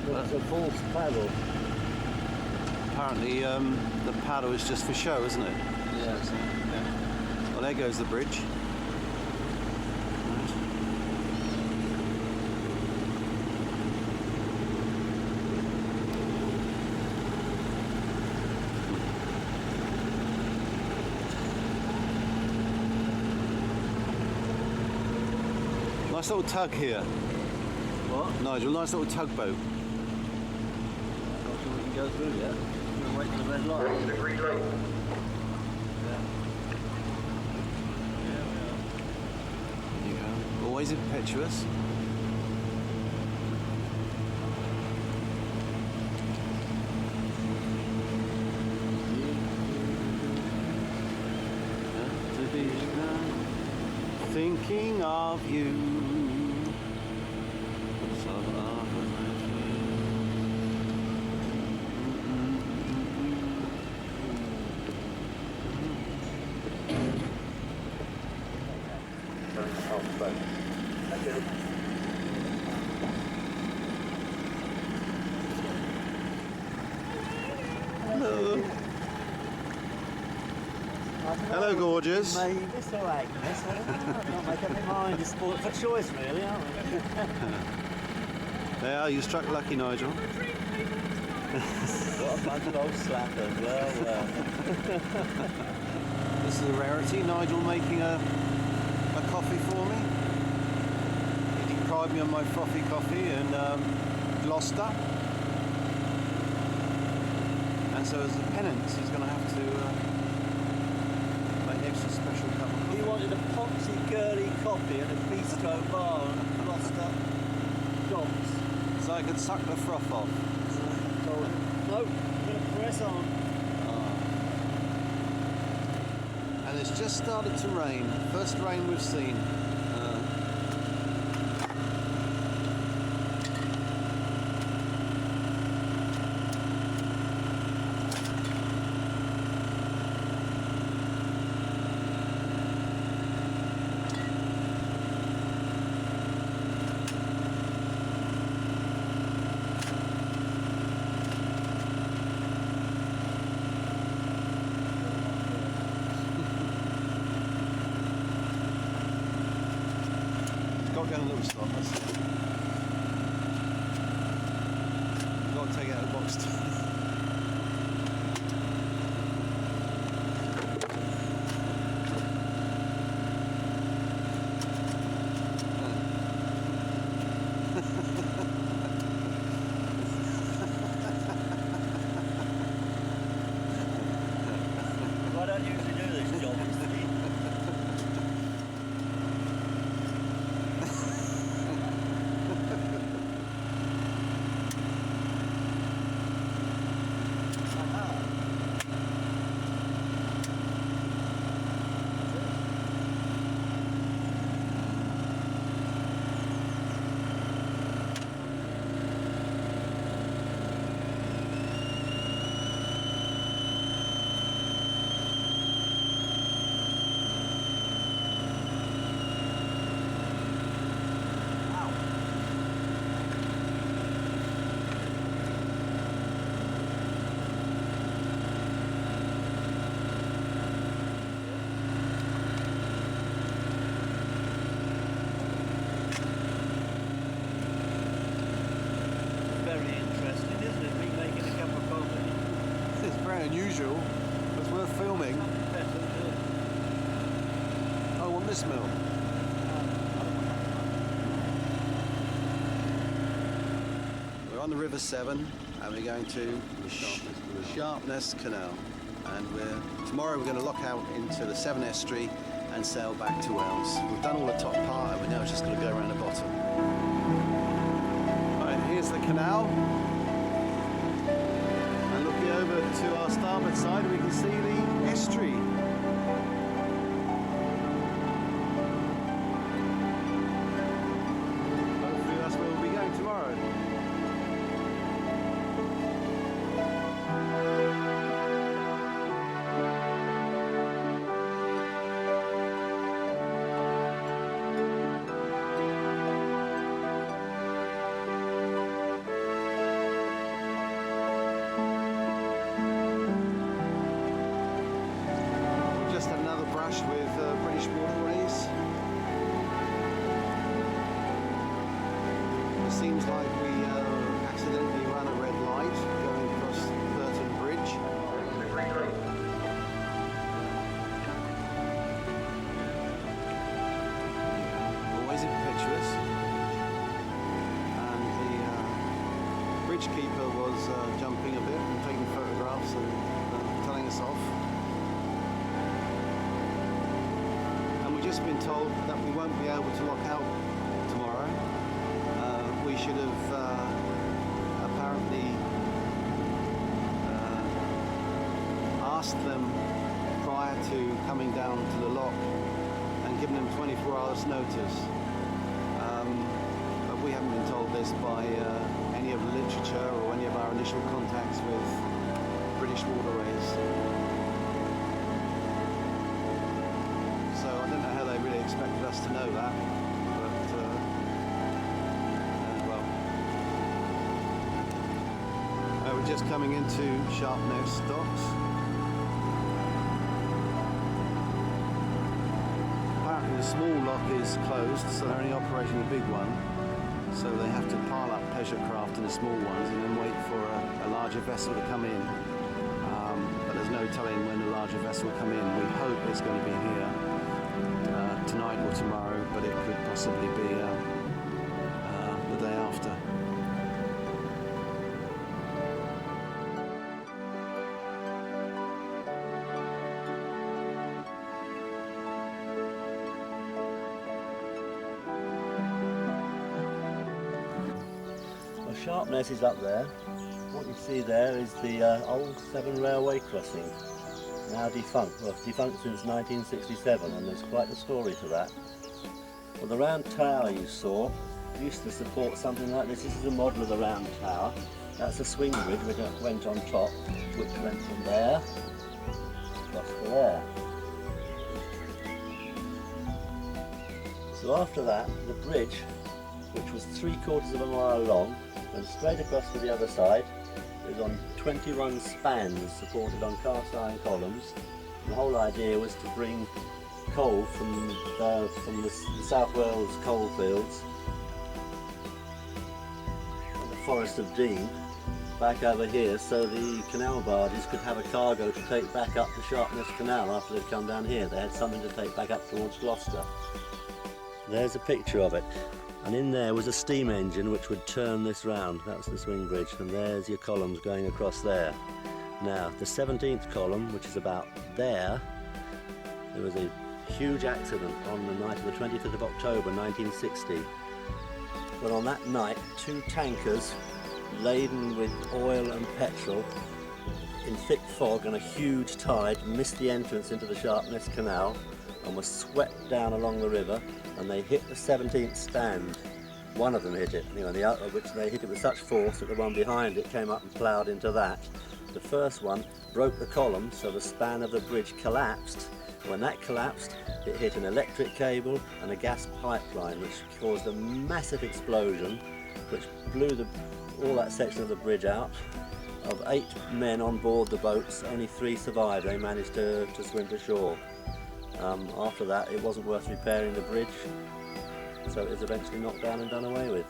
Well, that's a false paddle. Apparently the paddle is just for show, isn't it? Yes. Yeah. Well, there goes the bridge. Nice little tug here. What? Nigel, nice little tugboat. Not sure we can go through yet. We're waiting for the red light. Waiting for the green light. There you go. Always impetuous. Thinking of you. Hello. Hello, gorgeous. This or Agnes? I don't know. I can't make up my mind. It's sport for choice, really, aren't we? There, you struck lucky, Nigel. What a bunch of old slackers. Well. This is a rarity. Nigel making a coffee for me. He deprived me of my frothy coffee in Gloucester. And so as a penance, he's going to have to make an extra special cup of coffee. He wanted a poncy, girly coffee and a bistro bar and Gloucester docks. So I could suck the froth off. Told him, no, we're going to press on. And it's just started to rain. First rain we've seen. Get a little stop. Got to take it out of the box. I don't usually do this job. Unusual, but it's worth filming. I want this mill. We're on the River Severn and we're going to Sharpness Canal, and tomorrow we're going to lock out into the Severn Estuary and sail back to Wales. We've done all the top part and we're now just going to go around the bottom. Right, here's the canal. Over to our starboard side, we can see the estuary. Hopefully that's where we'll be going tomorrow. touch with British Waterways. It seems like we accidentally ran a red light going across Burton Bridge. Always impetuous. And the bridge keeper was jumping a bit and taking photographs and telling us off. We've just been told that we won't be able to lock out tomorrow. We should have apparently asked them prior to coming down to the lock and given them 24 hours notice. But we haven't been told this by any of the literature or any of our initial contacts with British Waterways. So I don't know how they really expected us to know that, but well. We're just coming into Sharpness docks. Apparently the small lock is closed, so they're only operating the big one. So they have to pile up pleasure craft in the small ones and then wait for a larger vessel to come in. But there's no telling when the larger vessel will come in. We hope it's going to be here tonight or tomorrow, but it could possibly be the day after. Well, Sharpness is up there. What you see there is the old Severn Railway crossing, now defunct. Well, it's defunct since 1967, and there's quite a story to that. Well, the round tower you saw used to support something like this. This is a model of the round tower. That's a swing bridge which went on top, which went from there across to there. So after that, the bridge, which was 3/4 of a mile long, went straight across to the other side. It was on 21 spans supported on cast iron columns. The whole idea was to bring coal from the South Wales coalfields and the Forest of Dean back over here, so the canal barges could have a cargo to take back up the Sharpness Canal after they'd come down here. They had something to take back up towards Gloucester. There's a picture of it. And in there was a steam engine which would turn this round. That was the swing bridge, and there's your columns going across there. Now, the 17th column, which is about there was a huge accident on the night of the 25th of October 1960. Well, on that night, 2 tankers laden with oil and petrol in thick fog and a huge tide missed the entrance into the Sharpness Canal and were swept down along the river, and they hit the 17th stand. One of them hit it, and the other, which they hit it with such force that the one behind it came up and ploughed into that. The first one broke the column, so the span of the bridge collapsed. When that collapsed, it hit an electric cable and a gas pipeline, which caused a massive explosion, which blew all that section of the bridge out. Of 8 men on board the boats, only 3 survived. They managed to swim to shore. After that, it wasn't worth repairing the bridge, so it was eventually knocked down and done away with.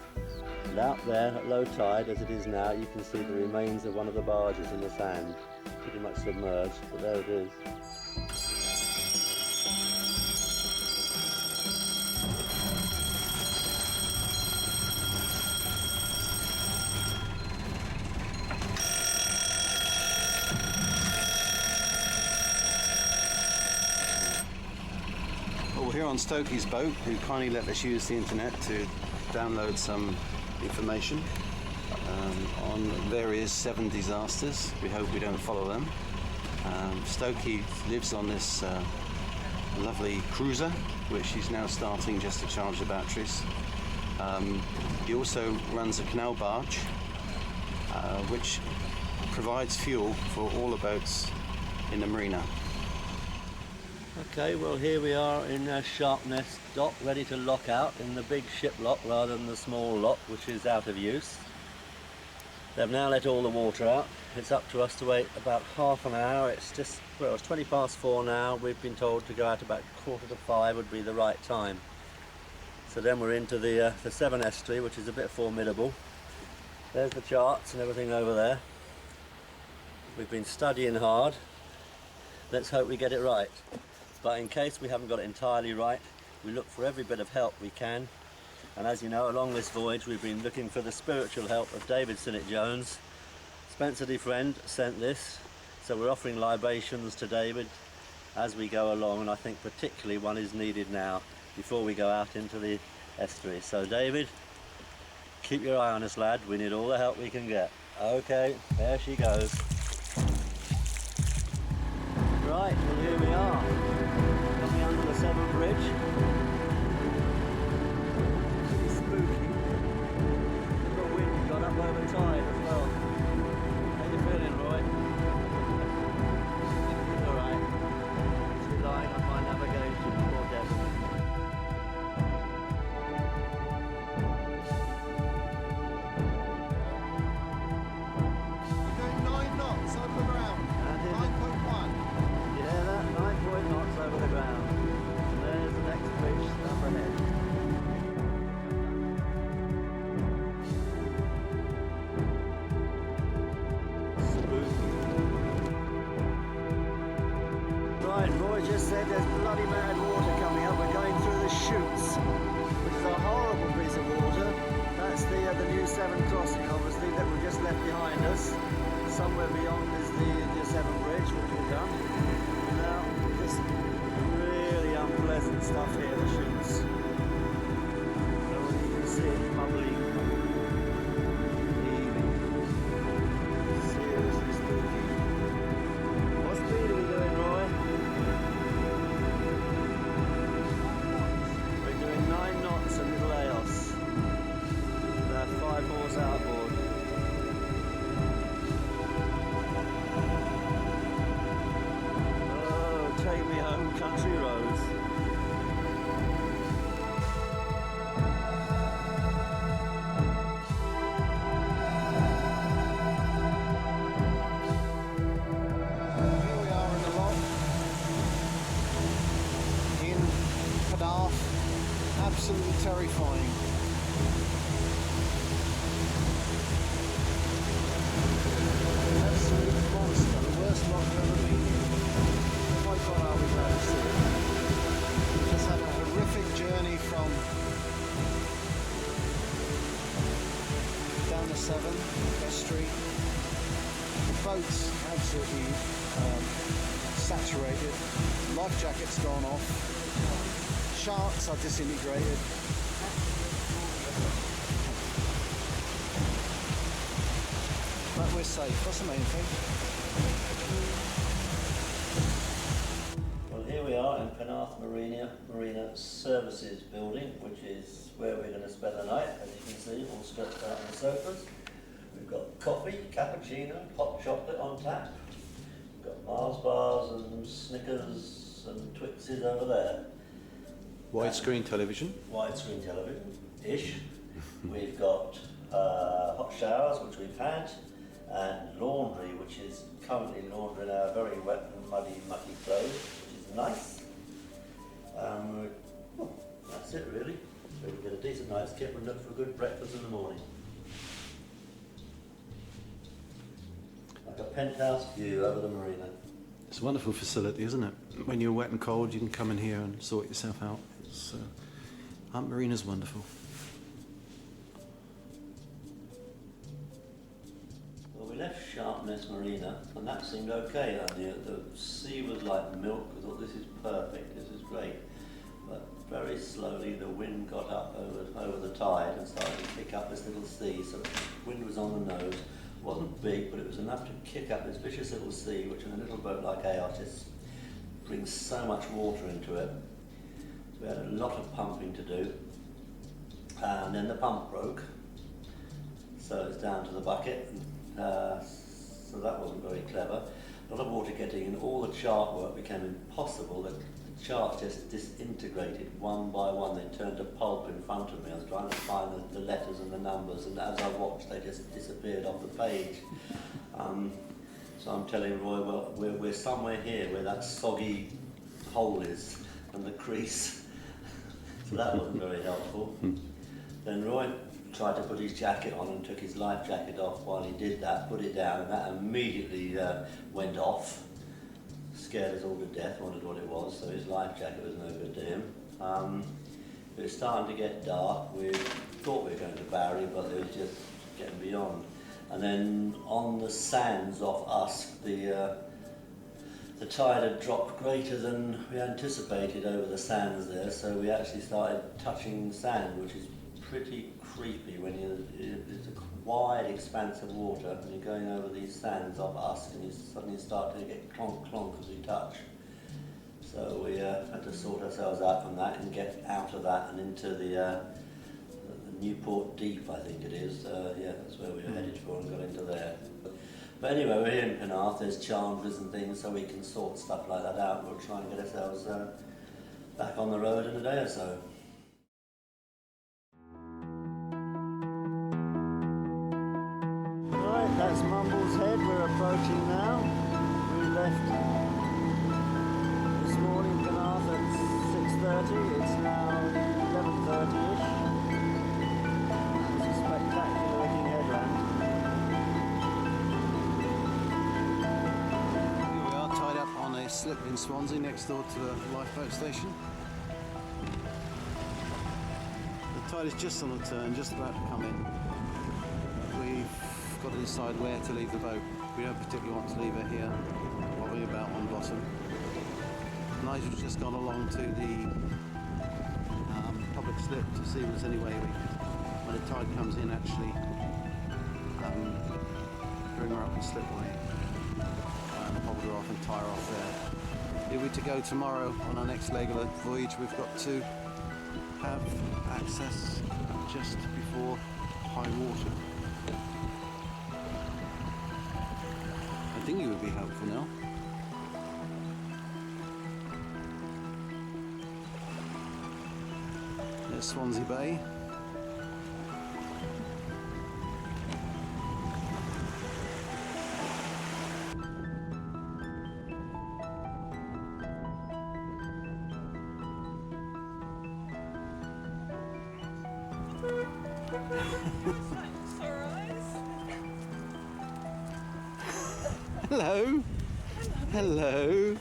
And out there, at low tide, as it is now, you can see the remains of one of the barges in the sand, pretty much submerged, but there it is. Here on Stokey's boat, who kindly let us use the internet to download some information on various Severn disasters. We hope we don't follow them. Stokey lives on this lovely cruiser, which he's now starting just to charge the batteries. He also runs a canal barge, which provides fuel for all the boats in the marina. Okay, well here we are in Sharpness dock, ready to lock out in the big ship lock rather than the small lock, which is out of use. They've now let all the water out. It's up to us to wait about half an hour. It's just, well, it's 20 past 4 now. We've been told to go out about 4:45 would be the right time. So then we're into the Severn Estuary, which is a bit formidable. There's the charts and everything over there. We've been studying hard. Let's hope we get it right. But in case we haven't got it entirely right, we look for every bit of help we can. And as you know, along this voyage we've been looking for the spiritual help of David Sinnott-Jones. Spencer DeFriend sent this, so we're offering libations to David as we go along, and I think particularly one is needed now before we go out into the estuary. So David, keep your eye on us, lad. We need all the help we can get. Okay, there she goes. Right, well here we are, coming under the Severn Bridge. Pretty spooky. The wind got up over tide as well. How you feeling, Roy? Alright. Just relying on my navigation, poor devil. We're going 9 knots over the ground. 9.1. You hear that? 9 knots over the ground. And there's the next bridge up ahead. Right, Roy just said there's bloody mad water coming up. We're going through the chutes, which is a horrible piece of water. That's the new Severn crossing, obviously, that we've just left behind us. Somewhere beyond is the Severn Bridge, which we've done. Now, just really unpleasant stuff here, the chutes. So you can see it bubbling, heaving. Seriously spooky. What speed are we doing, Roy? We're doing 9 knots at Little Eos with our 5-horse outboard. Oh, take me home, country roads. Here we are in the lock, in Padath, absolutely terrifying. Absolute monster, the worst lock I've ever been in. Quite far out we've managed to see it. We just had a horrific journey from down the Severn estuary. The boat's absolutely saturated, life jacket's gone off, sharks are disintegrated. But we're safe, that's the main thing. Well, here we are in Penarth Marina Services building, which is where we're going to spend the night. As you can see, all stretched out on the sofas. We've got coffee, cappuccino, hot chocolate on tap. We've got Mars bars and Snickers and Twixes over there. Widescreen television. Widescreen television-ish. We've got hot showers, which we've had, and laundry, which is currently laundering our very wet and muddy, mucky clothes, which is nice. That's it really. So we get a decent night's kip and look for a good breakfast in the morning. Like a penthouse view over the marina. It's a wonderful facility, isn't it? When you're wet and cold, you can come in here and sort yourself out. Hunt Marina's wonderful. Well, we left Sharpness Marina, and that seemed okay. The sea was like milk. I thought, this is perfect, this is great. But very slowly the wind got up over the tide and started to kick up this little sea. So the wind was on the nose. It wasn't big, but it was enough to kick up this vicious little sea, which in a little boat like EOS brings so much water into it. So we had a lot of pumping to do. And then the pump broke, so it's down to the bucket. So that wasn't very clever. A lot of water getting in, all the chart work became impossible. The charts just disintegrated one by one. They turned to pulp in front of me. I was trying to find the letters and the numbers, and as I watched, they just disappeared off the page. So I'm telling Roy, well, we're somewhere here where that soggy hole is and the crease. So that wasn't very helpful. Then Roy tried to put his jacket on and took his life jacket off. While he did that, put it down, and that immediately went off. Scared us all to death, wondered what it was, so his life jacket was no good to him. It was starting to get dark. We thought we were going to Barry, but it was just getting beyond. And then on the sands off Usk, the tide had dropped greater than we anticipated over the sands there, so we actually started touching sand, which is pretty creepy when it's a wide expanse of water and you're going over these sands off Usk and you suddenly start to get clonk clonk as you touch. So we had to sort ourselves out from that and get out of that and into the Newport Deep, I think it is. Yeah, that's where we were headed for and got into there. But anyway, we're here in Penarth, there's chandlers and things, so we can sort stuff like that out. We'll try and get ourselves back on the road in a day or so. Right, that's Mumble's Head we're approaching now. We left this morning Penarth at 6:30, it's now 11:30ish. It's a spectacular looking headland. Here we are, tied up on a slip in Swansea next door to the lifeboat station. The tide is just on the turn, just about to come in. We've got to decide where to leave the boat. We don't particularly want to leave it here, probably about on bottom. Nigel's just gone along to the public slip to see if there's any way we could, when the tide comes in, actually bring her up the slipway and hold her off and tie her off there. If we're to go tomorrow on our next leg of the voyage, we've got to have access just before high water. I think it would be helpful now. There's Swansea Bay. Hello. Hello.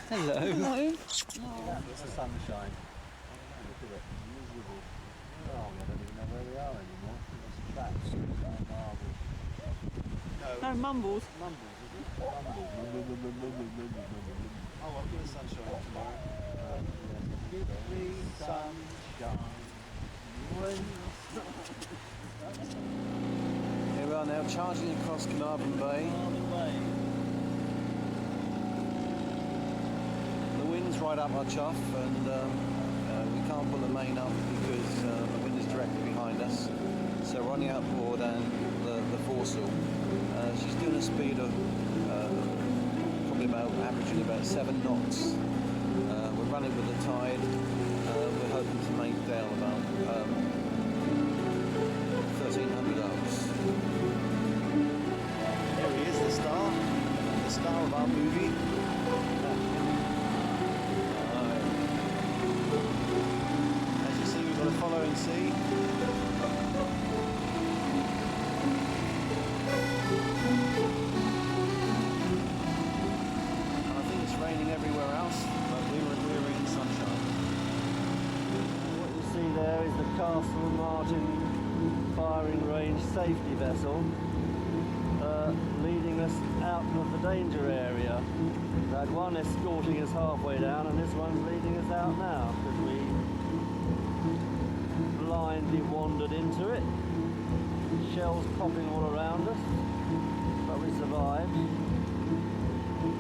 Hello. Hello. It's the sunshine. Look at it. Miserable. Oh, I don't even know where we are anymore. There's traps. No, Mumbles. Mumbles, is it? Mumbles. Oh, I'll give the sunshine tomorrow. Give me sunshine. Here we are now, charging across Carnarvon Bay. The wind's right up our chuff, and we can't put the main up because the wind is directly behind us. So we're running outboard and the foresail. She's doing a speed of probably averaging about 7 knots. We're running with the tide. We're hoping to make Dale about 1,300 hours. There he is, the star of our movie. As you see, we've got a following sea. And I think it's raining everywhere else, but we're in sunshine. What you see there is the Castle Martin firing range safety vessel leading us out of the danger area. We had one escorting us halfway down and this one's leading us out now because we blindly wandered into it. Shells popping all around us, but we survived.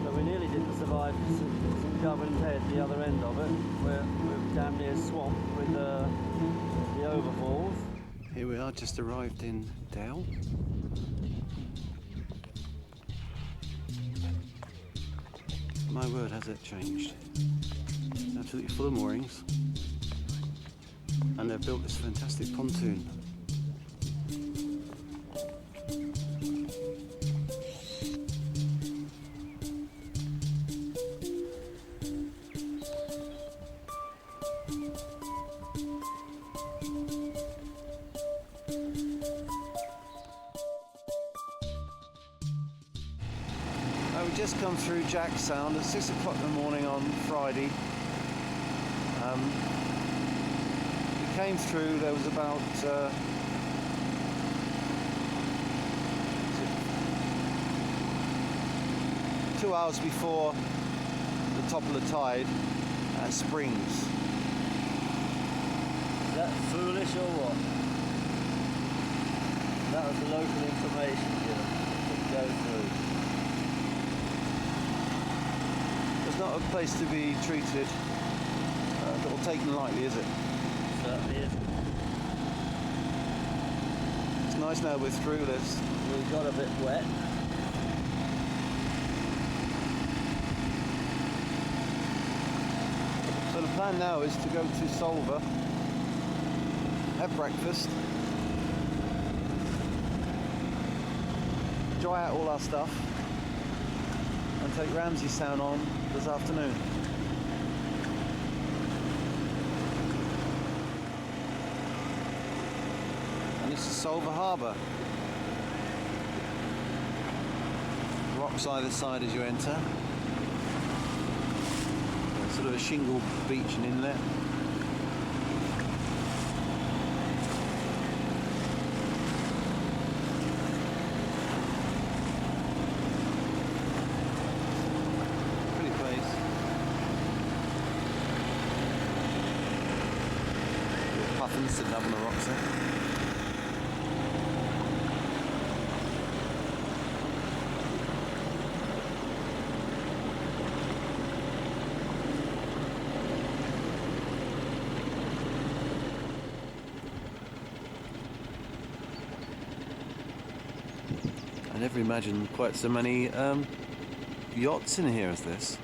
But we nearly didn't survive St Govern's Head, the other end of it, where we're damn near swamped with the overfalls. Here we are, just arrived in Dale. My word, has it changed. absolutely full of moorings, and they've built this fantastic pontoon. We've just come through Jack Sound at 6 o'clock in the morning on Friday. We came through, there was about 2 hours before the top of the tide at Springs. Is that foolish or what? That was the local information given to go through. It's not a place to be treated or taken lightly, is it? Certainly isn't. It's nice now we're through this. We got a bit wet. So the plan now is to go to Solva, have breakfast, dry out all our stuff, and take Ramsey Sound on this afternoon. And this is Solva Harbour. Rocks either side as you enter. Sort of a shingle beach and inlet. Sitting up on the rocks there. I never imagined quite so many yachts in here as this.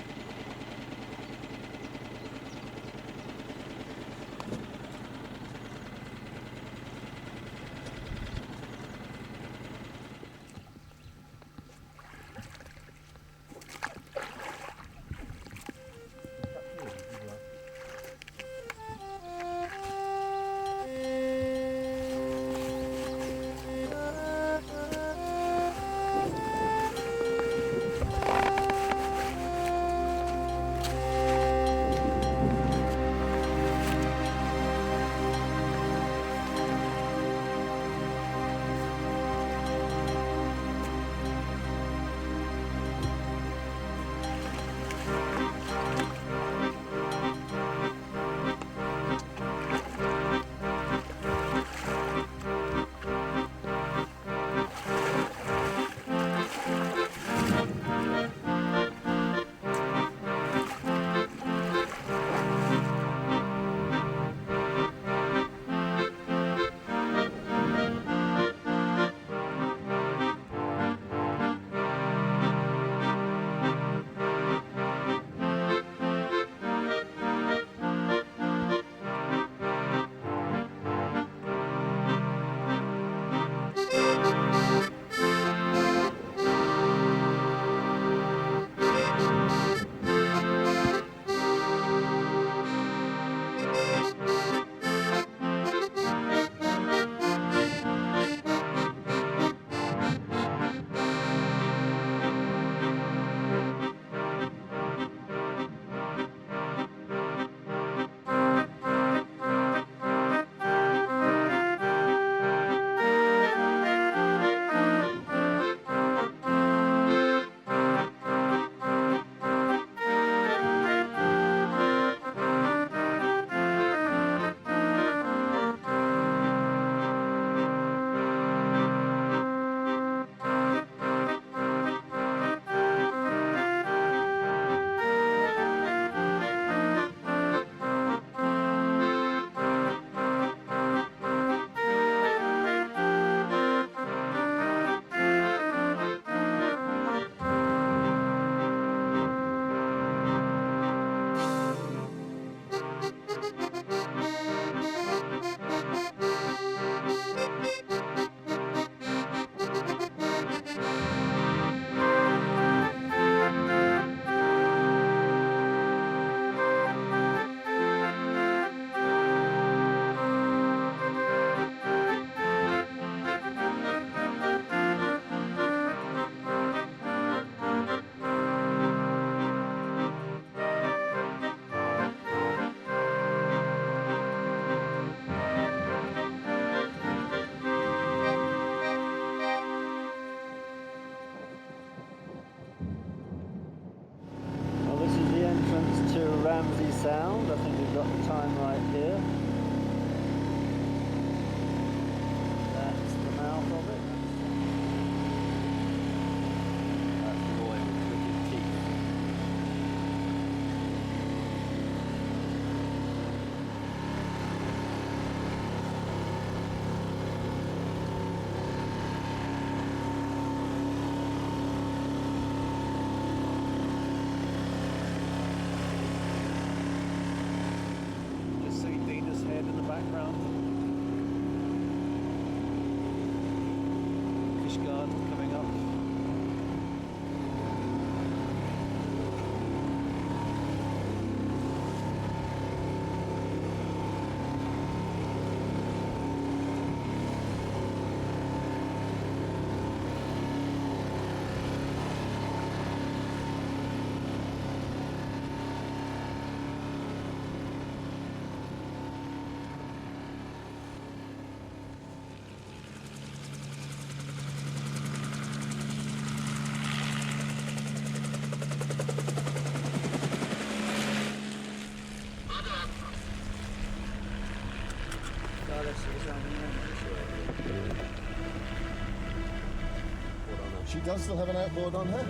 She does still have an outboard on her?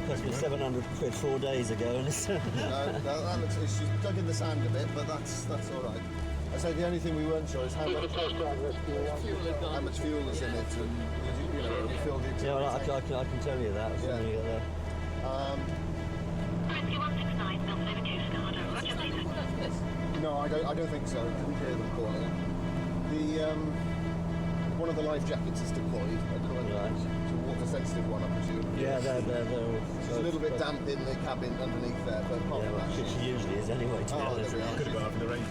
Cost me 700 quid 4 days ago, and it's... No, that looks, she's dug in the sand a bit, but that's all right. I say the only thing we weren't sure is how much fuel is in it, and you know, you feel the Yeah, well, I can tell you that. Yeah. When you get there. 2169, No, I don't think so. I didn't hear them calling it. The one of the life jackets is deployed. I don't know whether it's a water sensitive one, I presume. Yeah, they're It's a little bit damp in the cabin underneath there, but apart from that, it usually is anyway. To be honest. there we are. Could have gone after the rain.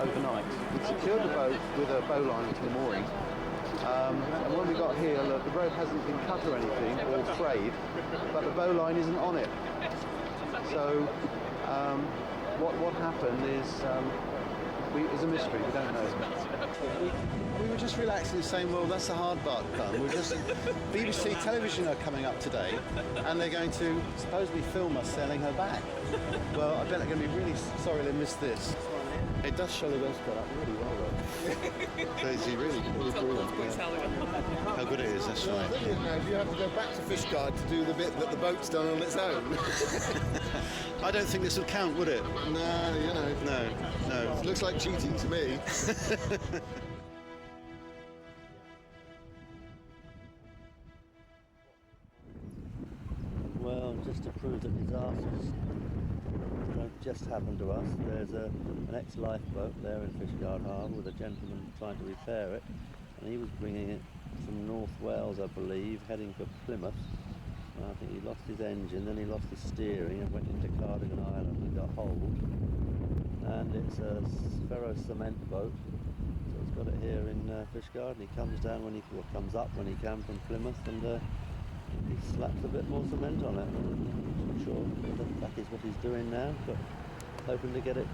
Overnight. We secured the boat with a bowline to the mooring. And when we got here, look, the rope hasn't been cut or anything, or frayed, but the bowline isn't on it. So what happened is it's a mystery, we don't know. We were just relaxing saying, well, that's the hard part done. We're just, BBC television are coming up today, and they're going to supposedly film us sailing her back. Well, I bet they're going to be really sorry they missed this. It does show the West got up really well, though. So it's really brilliant. Yeah. How good it is, that's right. Now, do you have to go back to Fishguard to do the bit that the boat's done on its own? I don't think this would count, would it? No, you know. No. It looks like cheating to me. Well, just to prove that disasters don't just happen to us, there's an ex-lifeboat there in Fishguard Harbour with a gentleman trying to repair it, and he was bringing it from North Wales, I believe, heading for Plymouth. And I think he lost his engine, then he lost his steering and went into Cardigan Island and got holed. And it's a ferro cement boat, so it's got it here in Fishguard, and he comes down comes up when he can from Plymouth, and he slaps a bit more cement on it. I'm sure that is what he's doing now, but hoping to get it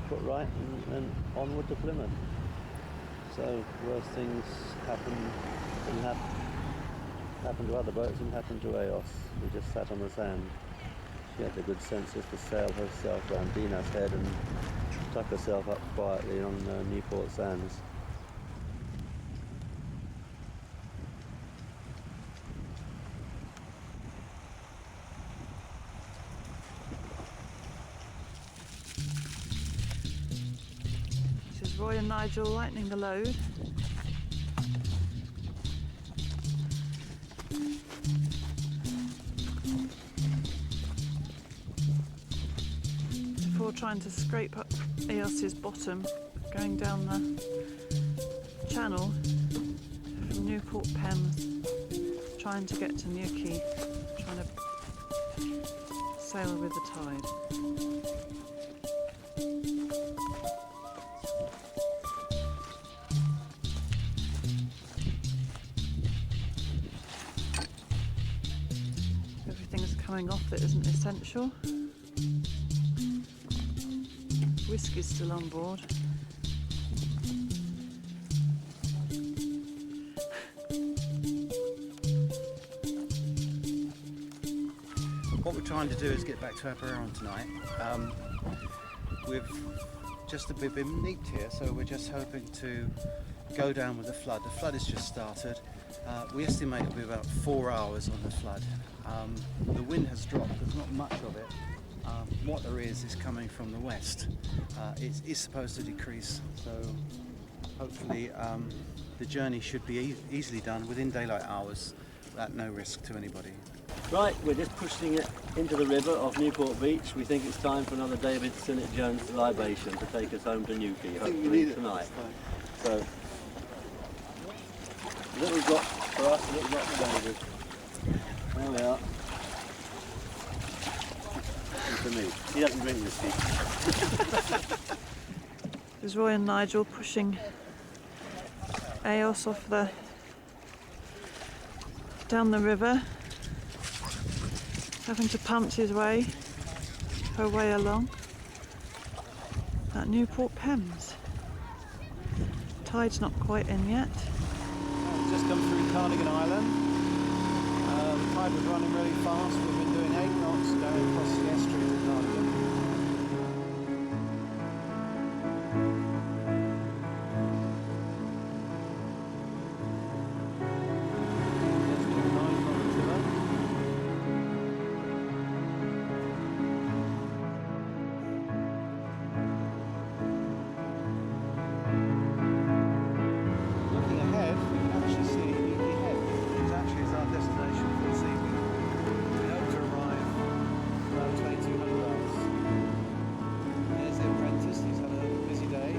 put right and onward to Plymouth. So worse things happen to other boats and happen to EOS. We just sat on the sand. She had the good sense just to sail herself round Dina's Head and tuck herself up quietly on Newport Sands. This is Roy and Nigel lightening the load. Before trying to scrape up EOS's bottom, going down the channel from Newport Thames, trying to get to Newquay, trying to sail with the tide. Everything's coming off that isn't essential. Whiskey's still on board. What we're trying to do is get back to Aberaeron tonight. We've been neat here, so we're just hoping to go down with the flood. The flood has just started. We estimate it'll be about 4 hours on the flood. The wind has dropped, there's not much of it. What there is coming from the west. It is supposed to decrease, so hopefully the journey should be easily done within daylight hours at no risk to anybody. Right, we're just pushing it into the river off Newport Beach. We think it's time for another David Sinnott Jones libation to take us home to Newquay, hopefully tonight. So, a little drop for us, a little drop for David. There we are. And for me. He doesn't drink whiskey. There's Roy and Nigel pushing EOS off down the river, having to punt her way along at Newport Thames. Tide's not quite in yet. We've just come through Cardigan Island. The tide was running really fast. We've been doing 8 knots going across the estuary to Cardigan. Looking ahead, we can actually see Newquay Head, which actually is our destination for this evening. We hope to arrive around 2200 hours. There's the apprentice, he's had a busy day.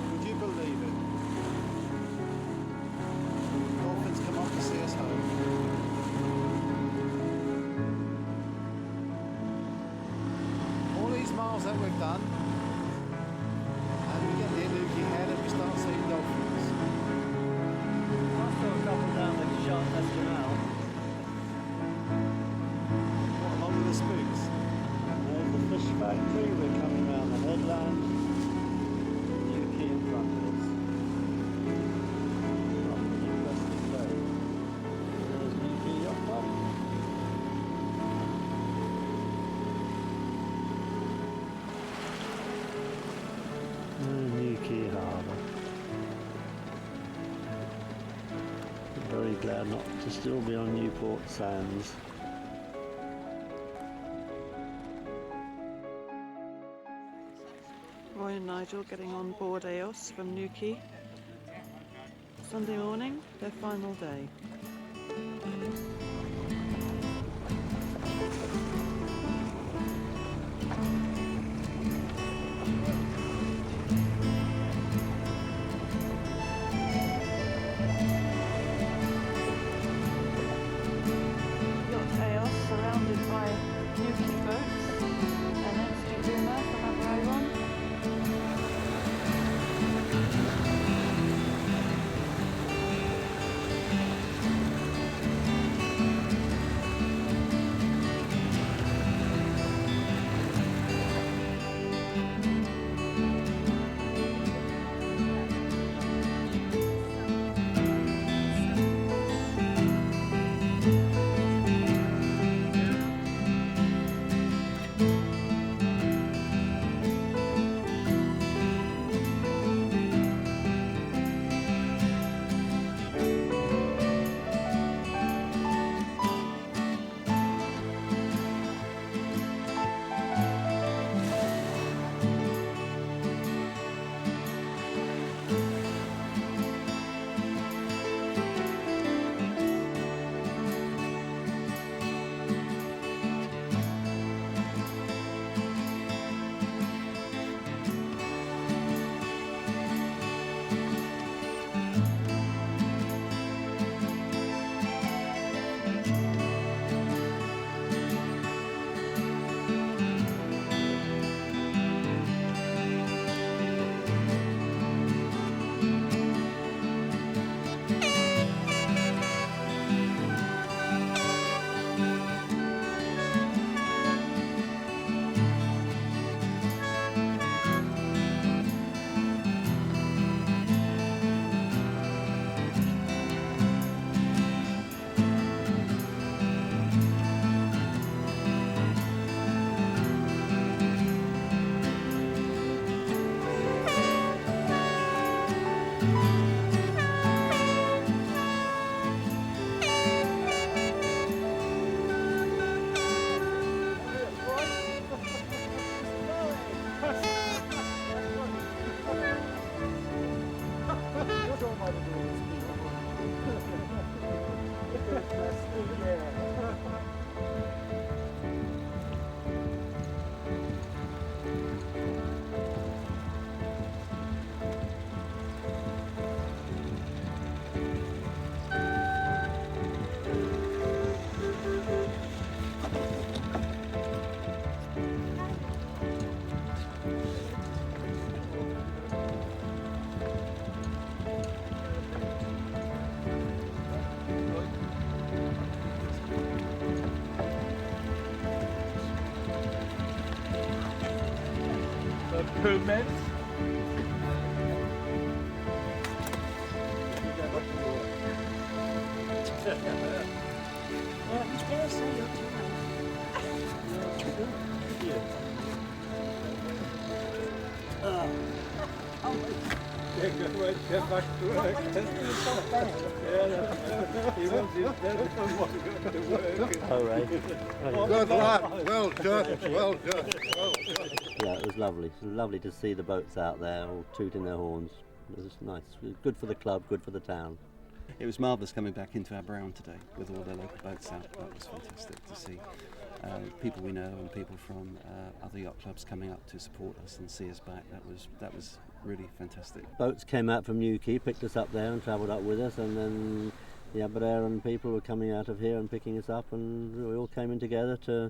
Would you believe it? Dolphins come up to see us home. All these miles that we've done, and we get near Newquay Head and we start seeing dolphins. I saw a couple down the Sharpness Canal. What, along with the spooks? There's the fish factory, we're coming round the headland. Newquay in front of us. Up the University Bay. There's Newquay Yacht Club. Newquay Harbour. Very glad not to still be on Newport Sands. Roy and Nigel getting on board EOS from Newquay. Sunday morning, their final day. Yacht EOS surrounded by Newquay boats, and that's Cirumnavigating from Aberaeron. improvement. Get back to work. He wants his bed and wants to go to work. Oh, right. Good lad. Well done. Well done. Well done. Yeah, it was lovely. It was lovely to see the boats out there all tooting their horns. It was nice. It was good for the club, good for the town. It was marvellous coming back into Aberaeron today with all the local boats out. That was fantastic to see. People we know and people from other yacht clubs coming up to support us and see us back. That was really fantastic. Boats came out from Newquay, picked us up there and travelled up with us, and then the Aberaeron people were coming out of here and picking us up, and we all came in together to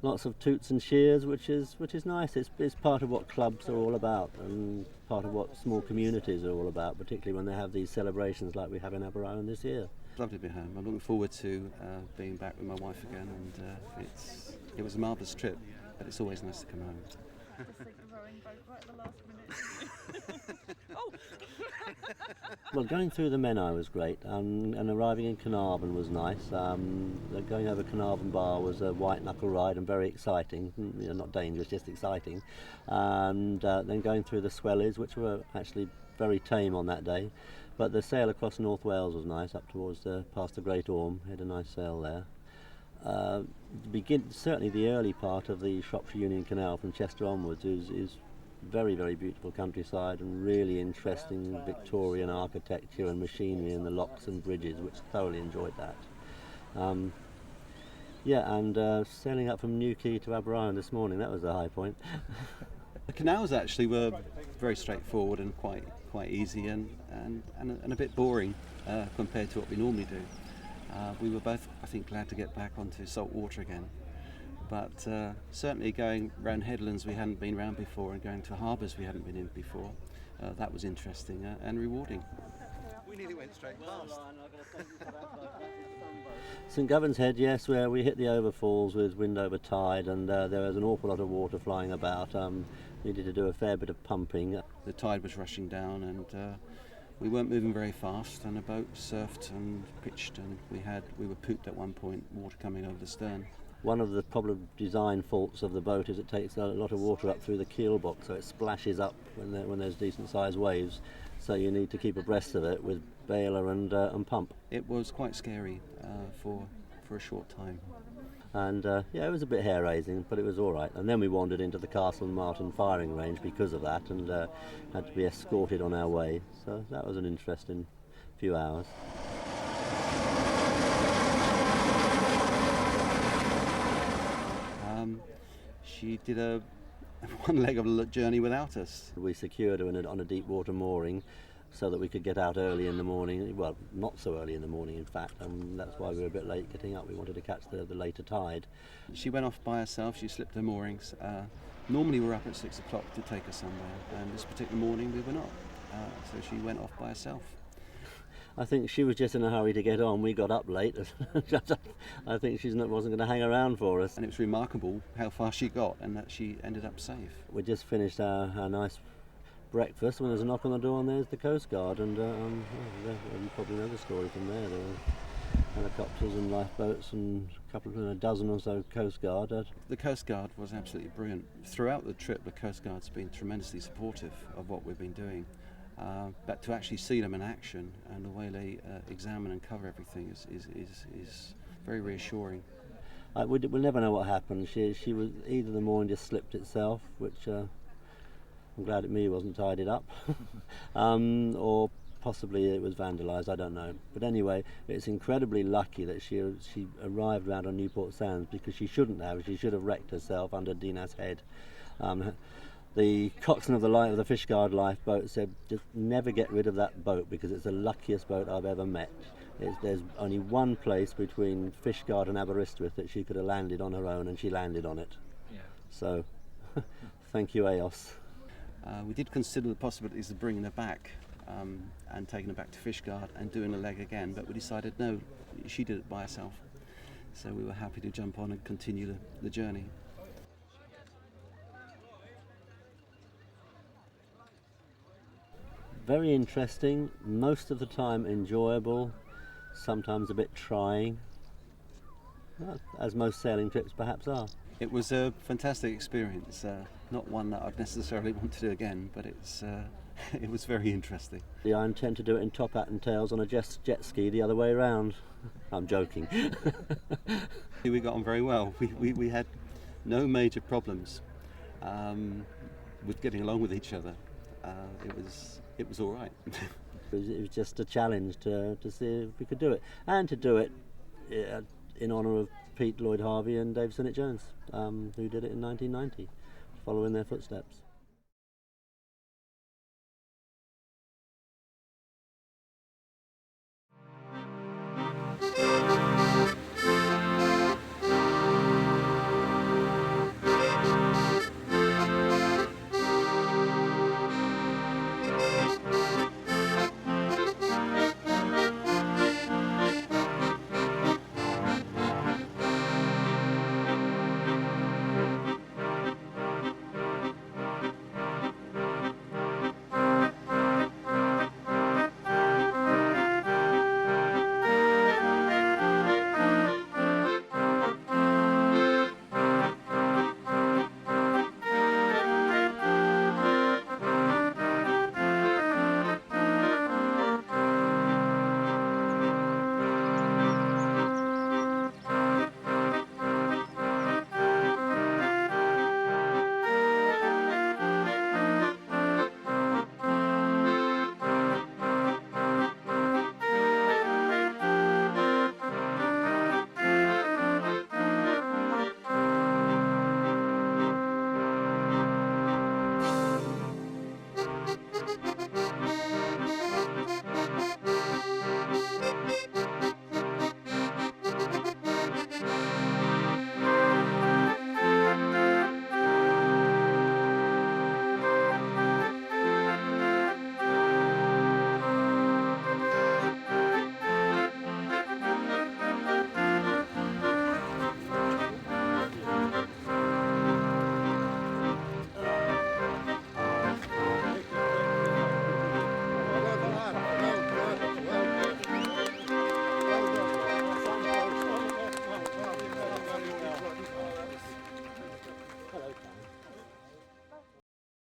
lots of toots and cheers, which is nice. It's part of what clubs are all about and part of what small communities are all about, particularly when they have these celebrations like we have in Aberaeron this year. It's lovely to be home. I'm looking forward to being back with my wife again, and it was a marvellous trip, but it's always nice to come home. Well, going through the Menai was great, and arriving in Carnarvon was nice. Going over Carnarvon Bar was a white knuckle ride and very exciting. You know, not dangerous, just exciting. And then going through the Swellies, which were actually very tame on that day. But the sail across North Wales was nice, up towards past the Great Orme. Had a nice sail there. Certainly the early part of the Shropshire Union Canal from Chester onwards is very, very beautiful countryside and really interesting Victorian architecture and machinery and the locks and bridges, which thoroughly enjoyed that. Sailing up from Newquay to Aberaeron this morning, that was the high point. The canals actually were very straightforward and quite easy and a bit boring compared to what we normally do. We were both, I think, glad to get back onto salt water again. But certainly going round headlands we hadn't been round before and going to harbours we hadn't been in before, that was interesting and rewarding. We nearly went straight past. St Govan's Head, yes, where we hit the overfalls with wind over tide, and there was an awful lot of water flying about. Needed to do a fair bit of pumping. The tide was rushing down and we weren't moving very fast, and the boat surfed and pitched, and we were pooped at one point, water coming over the stern. One of the problem design faults of the boat is it takes a lot of water up through the keel box, so it splashes up when there's decent sized waves. So you need to keep abreast of it with bailer and pump. It was quite scary for a short time. And it was a bit hair raising, but it was all right. And then we wandered into the Castle Martin firing range because of that, and had to be escorted on our way. So that was an interesting few hours. She did one leg of a journey without us. We secured her on a deep water mooring so that we could get out early in the morning. Well, not so early in the morning, in fact, and that's why we were a bit late getting up. We wanted to catch the later tide. She went off by herself. She slipped her moorings. Normally we're up at 6 o'clock to take her somewhere, and this particular morning we were not. So she went off by herself. I think she was just in a hurry to get on. We got up late. I think she wasn't going to hang around for us. And it was remarkable how far she got and that she ended up safe. We just finished our nice breakfast when there's a knock on the door, and there's the Coast Guard. And you probably know the story from there. There were helicopters and lifeboats and a dozen or so Coast Guard. The Coast Guard was absolutely brilliant. Throughout the trip, the Coast Guard's been tremendously supportive of what we've been doing. But to actually see them in action and the way they examine and cover everything is very reassuring. We'll never know what happened. She was either the mooring just slipped itself, which I'm glad at me wasn't tidied up, or possibly it was vandalised. I don't know. But anyway, it's incredibly lucky that she arrived around on Newport Sands, because she shouldn't have. She should have wrecked herself under Dinas Head. The coxswain of the Fishguard lifeboat said, just never get rid of that boat, because it's the luckiest boat I've ever met. There's only one place between Fishguard and Aberystwyth that she could have landed on her own, and she landed on it. Yeah. So, thank you, EOS. We did consider the possibilities of bringing her back and taking her back to Fishguard and doing a leg again, but we decided no, she did it by herself. So we were happy to jump on and continue the journey. Very interesting, most of the time enjoyable, sometimes a bit trying, as most sailing trips perhaps are. It was a fantastic experience, not one that I'd necessarily want to do again, but it was very interesting. I intend to do it in top hat and tails on a jet ski the other way around. I'm joking. We got on very well. We had no major problems with getting along with each other. It was all right. It was just a challenge to see if we could do it, and to do it in honour of Pete Lloyd Harvey and Dave Sinnott Jones, who did it in 1990, following their footsteps.